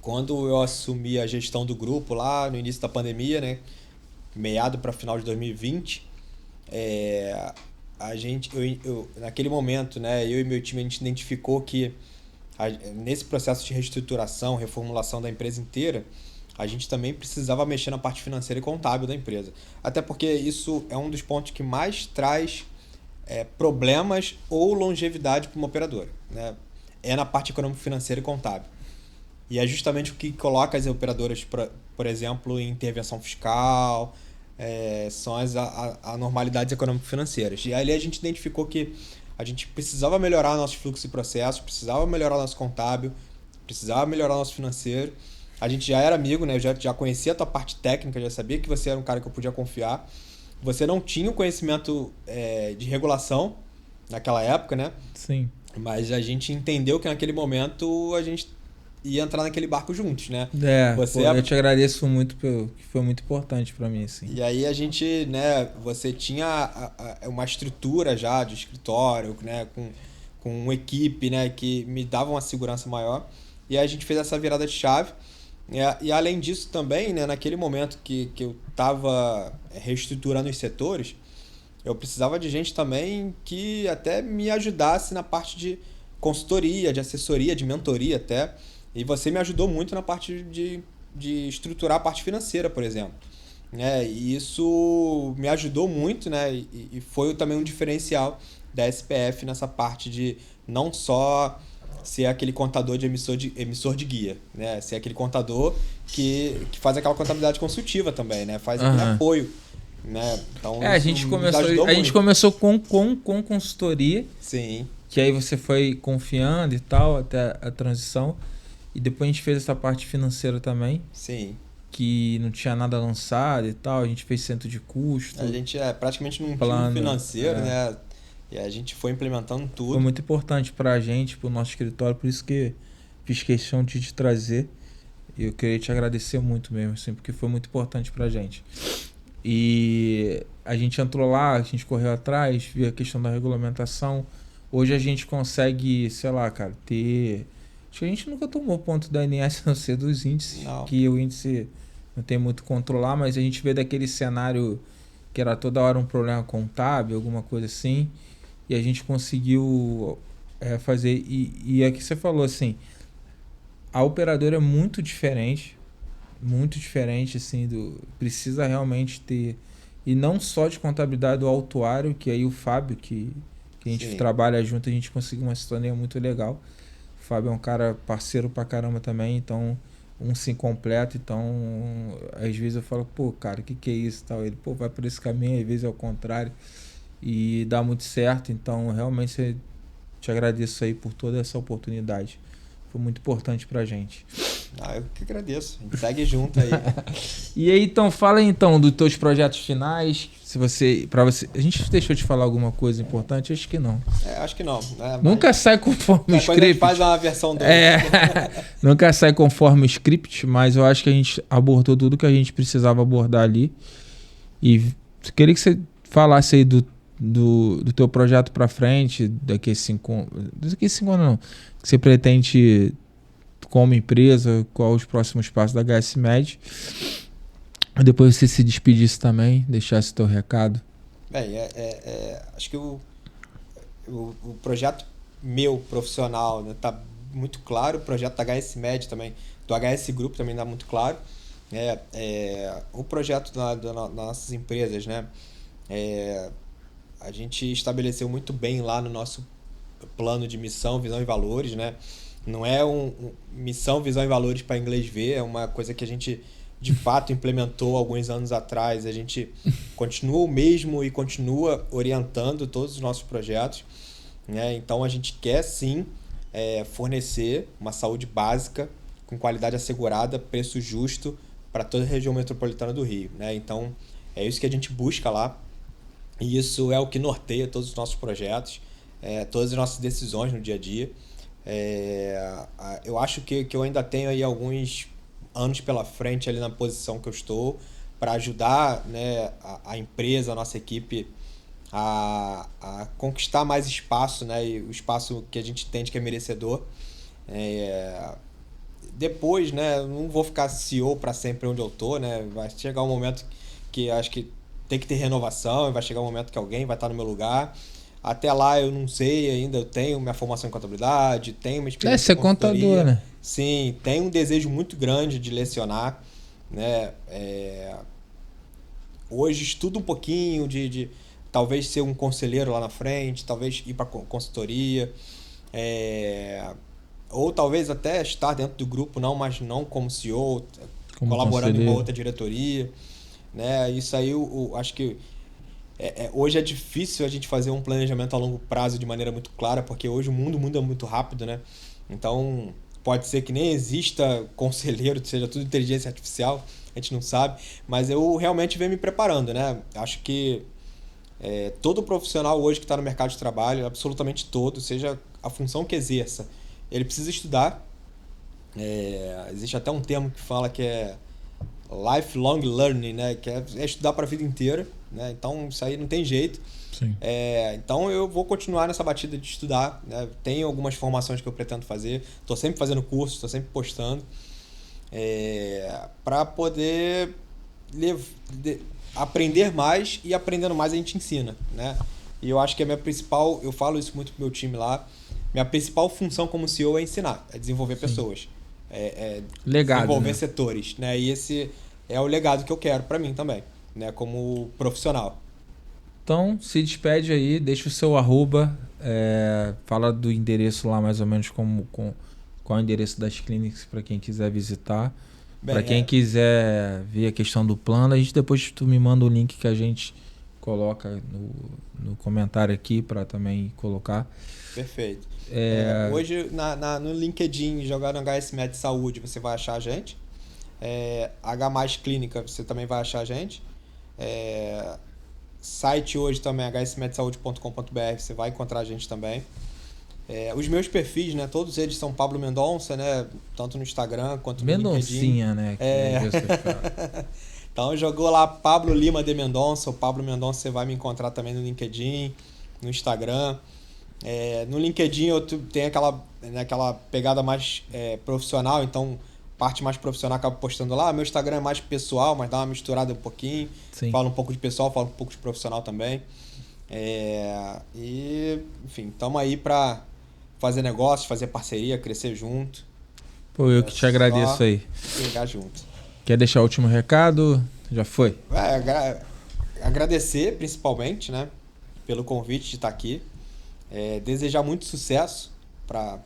Speaker 2: Quando eu assumi a gestão do grupo lá no início da pandemia, né? Meado para final de 2020, naquele momento, né, eu e meu time, a gente identificou que nesse processo de reestruturação, reformulação da empresa inteira, a gente também precisava mexer na parte financeira e contábil da empresa. Até porque isso é um dos pontos que mais traz problemas ou longevidade para uma operadora, né? Na parte econômica, financeira e contábil. E é justamente o que coloca as operadoras, por exemplo, em intervenção fiscal, são as anormalidades econômico-financeiras. E ali a gente identificou que a gente precisava melhorar nossos fluxos e processos, precisava melhorar nosso contábil, precisava melhorar nosso financeiro. A gente já era amigo, né? Eu já conhecia a tua parte técnica, já sabia que você era um cara que eu podia confiar. Você não tinha o conhecimento de regulação naquela época, né?
Speaker 1: Sim.
Speaker 2: Mas a gente entendeu que naquele momento a gente e entrar naquele barco juntos, né?
Speaker 1: Eu te agradeço muito, que foi muito importante para mim, assim.
Speaker 2: E aí a gente, né, você tinha uma estrutura já de escritório, né, com uma equipe, né, que me dava uma segurança maior. E aí a gente fez essa virada de chave. E além disso também, né, naquele momento que eu estava reestruturando os setores, eu precisava de gente também que até me ajudasse na parte de consultoria, de assessoria, de mentoria até. E você me ajudou muito na parte de estruturar a parte financeira, por exemplo. E isso me ajudou muito, né? E foi também um diferencial da SPF nessa parte de não só ser aquele contador de emissor de guia, né? Ser aquele contador que faz aquela contabilidade consultiva também, né? Faz aquele apoio, né? Então,
Speaker 1: a gente começou com consultoria.
Speaker 2: Sim.
Speaker 1: Que aí você foi confiando e tal até a transição. E depois a gente fez essa parte financeira também.
Speaker 2: Sim.
Speaker 1: Que não tinha nada lançado e tal. A gente fez centro de custo.
Speaker 2: A gente praticamente num plano financeiro, né? E a gente foi implementando tudo.
Speaker 1: Foi muito importante pra gente, pro nosso escritório. Por isso que fiz questão de te trazer. E eu queria te agradecer muito mesmo, assim, porque foi muito importante pra gente. E a gente entrou lá, a gente correu atrás, viu a questão da regulamentação. Hoje a gente consegue, sei lá, cara, ter... Acho que a gente nunca tomou ponto da ANS, a não ser dos índices, que o índice não tem muito controlar, mas a gente vê daquele cenário que era toda hora um problema contábil, alguma coisa assim, e a gente conseguiu fazer. E aqui você falou assim, a operadora é muito diferente, assim, precisa realmente ter, e não só de contabilidade do autuário, que aí o Fábio, que a gente trabalha junto, a gente conseguiu uma sintonia muito legal. O Fábio é um cara parceiro pra caramba também, então um se completa. Então às vezes eu falo, pô, cara, que é isso, tal? Ele, pô, vai por esse caminho, às vezes é o contrário, e dá muito certo. Então realmente te agradeço aí por toda essa oportunidade, foi muito importante pra gente.
Speaker 2: Eu que agradeço, a gente segue junto aí.
Speaker 1: E aí, então, fala aí, então dos teus projetos finais. Se você, a gente deixou de falar alguma coisa importante? Acho que não.
Speaker 2: Acho que não.
Speaker 1: Nunca sai conforme o script. A gente
Speaker 2: faz uma versão 2.
Speaker 1: Nunca sai conforme o script, mas eu acho que a gente abordou tudo que a gente precisava abordar ali. E queria que você falasse aí do teu projeto para frente, daqui a 5 anos não, que você pretende como empresa, qual os próximos passos da HSMed. Depois você se despedisse também, deixasse teu recado.
Speaker 2: Bem, acho que o projeto meu profissional, né, tá muito claro. O projeto da HSMed também, do HS Group também está muito claro. O projeto das nossas empresas, né, a gente estabeleceu muito bem lá no nosso plano de missão, visão e valores, né? Não é missão, visão e valores para inglês ver, é uma coisa que a gente de fato implementou alguns anos atrás. A gente continua o mesmo e continua orientando todos os nossos projetos, né? Então a gente quer sim fornecer uma saúde básica com qualidade assegurada, preço justo para toda a região metropolitana do Rio, né? Então é isso que a gente busca lá, e isso é o que norteia todos os nossos projetos, todas as nossas decisões no dia a dia. Eu acho que eu ainda tenho aí alguns anos pela frente ali na posição que eu estou para ajudar, né, a empresa, a nossa equipe a conquistar mais espaço, né, e o espaço que a gente entende que é merecedor. Depois, né, eu não vou ficar CEO para sempre onde eu tô, né, vai chegar um momento que acho que tem que ter renovação, e vai chegar um momento que alguém vai estar no meu lugar. Até lá eu não sei ainda, eu tenho minha formação em contabilidade, tenho uma experiência
Speaker 1: em consultoria. Contador, né?
Speaker 2: Sim, tenho um desejo muito grande de lecionar, né? Hoje estudo um pouquinho de talvez ser um conselheiro lá na frente, talvez ir para consultoria, ou talvez até estar dentro do grupo, mas não como CEO, colaborando em uma outra diretoria, né? Isso aí eu acho que hoje é difícil a gente fazer um planejamento a longo prazo de maneira muito clara, porque hoje o mundo muda muito rápido, né? Então pode ser que nem exista conselheiro, seja tudo inteligência artificial, a gente não sabe, mas eu realmente venho me preparando, né? Acho que todo profissional hoje que está no mercado de trabalho, absolutamente todo, seja a função que exerça, ele precisa estudar, Existe até um termo que fala que é lifelong learning, né? Que é estudar para a vida inteira, né? Então isso aí não tem jeito.
Speaker 1: Sim.
Speaker 2: Então eu vou continuar nessa batida de estudar, né? Tem algumas formações que eu pretendo fazer, estou sempre fazendo curso, estou sempre postando, para poder aprender mais, e aprendendo mais a gente ensina, né? E eu acho que a minha principal, eu falo isso muito pro meu time lá, minha principal função como CEO é ensinar, é desenvolver pessoas,
Speaker 1: legado,
Speaker 2: desenvolver
Speaker 1: né?
Speaker 2: setores, né? E esse é o legado que eu quero para mim também, né? Como profissional.
Speaker 1: Então, se despede aí, deixa o seu arroba, fala do endereço lá mais ou menos qual é o endereço das clínicas para quem quiser visitar. Para quem quiser ver a questão do plano, a gente depois tu me manda o link que a gente coloca no comentário aqui para também colocar.
Speaker 2: Perfeito. Hoje no LinkedIn, jogar no HSMed Saúde, você vai achar a gente. H+ Clínica, você também vai achar a gente. Site hoje também, hsmedsaude.com.br, você vai encontrar a gente também. Os meus perfis, né, todos eles são Pablo Mendonça, né, tanto no Instagram quanto no
Speaker 1: Mendoncinha,
Speaker 2: LinkedIn.
Speaker 1: né?
Speaker 2: Então jogou lá Pablo Lima de Mendonça, o Pablo Mendonça, você vai me encontrar também no LinkedIn, no Instagram. No LinkedIn eu tenho aquela pegada mais profissional, então parte mais profissional acabo postando lá. Meu Instagram é mais pessoal, mas dá uma misturada um pouquinho.
Speaker 1: Sim.
Speaker 2: Falo um pouco de pessoal, falo um pouco de profissional também. E, enfim, estamos aí para fazer negócios, fazer parceria, crescer junto.
Speaker 1: Pô, eu que te agradeço aí.
Speaker 2: Chegar junto.
Speaker 1: Quer deixar o último recado? Já foi?
Speaker 2: Agradecer principalmente, né, pelo convite de estar aqui. Desejar muito sucesso para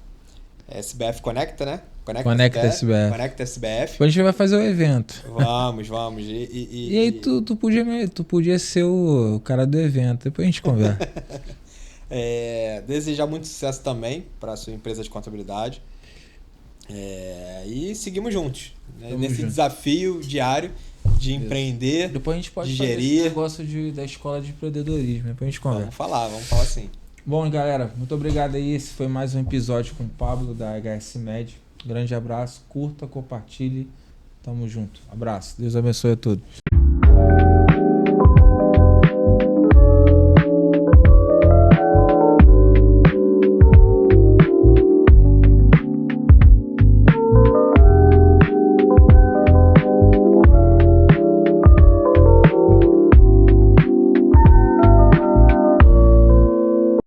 Speaker 2: SBF Conecta, né?
Speaker 1: Conecta SBF.
Speaker 2: Conecta SBF.
Speaker 1: Depois a gente vai fazer o evento.
Speaker 2: Vamos.
Speaker 1: E aí tu podia ser o cara do evento. Depois a gente conversa.
Speaker 2: Desejar muito sucesso também para a sua empresa de contabilidade. E seguimos juntos, né? Nesse desafio diário de empreender,
Speaker 1: depois a gente pode
Speaker 2: de
Speaker 1: fazer
Speaker 2: gerir.
Speaker 1: esse negócio da escola de empreendedorismo. Depois a gente conversa.
Speaker 2: Vamos falar sim.
Speaker 1: Bom, galera, muito obrigado aí. Esse foi mais um episódio com o Pablo da HSMed. Grande abraço, curta, compartilhe. Tamo junto. Abraço. Deus abençoe a todos.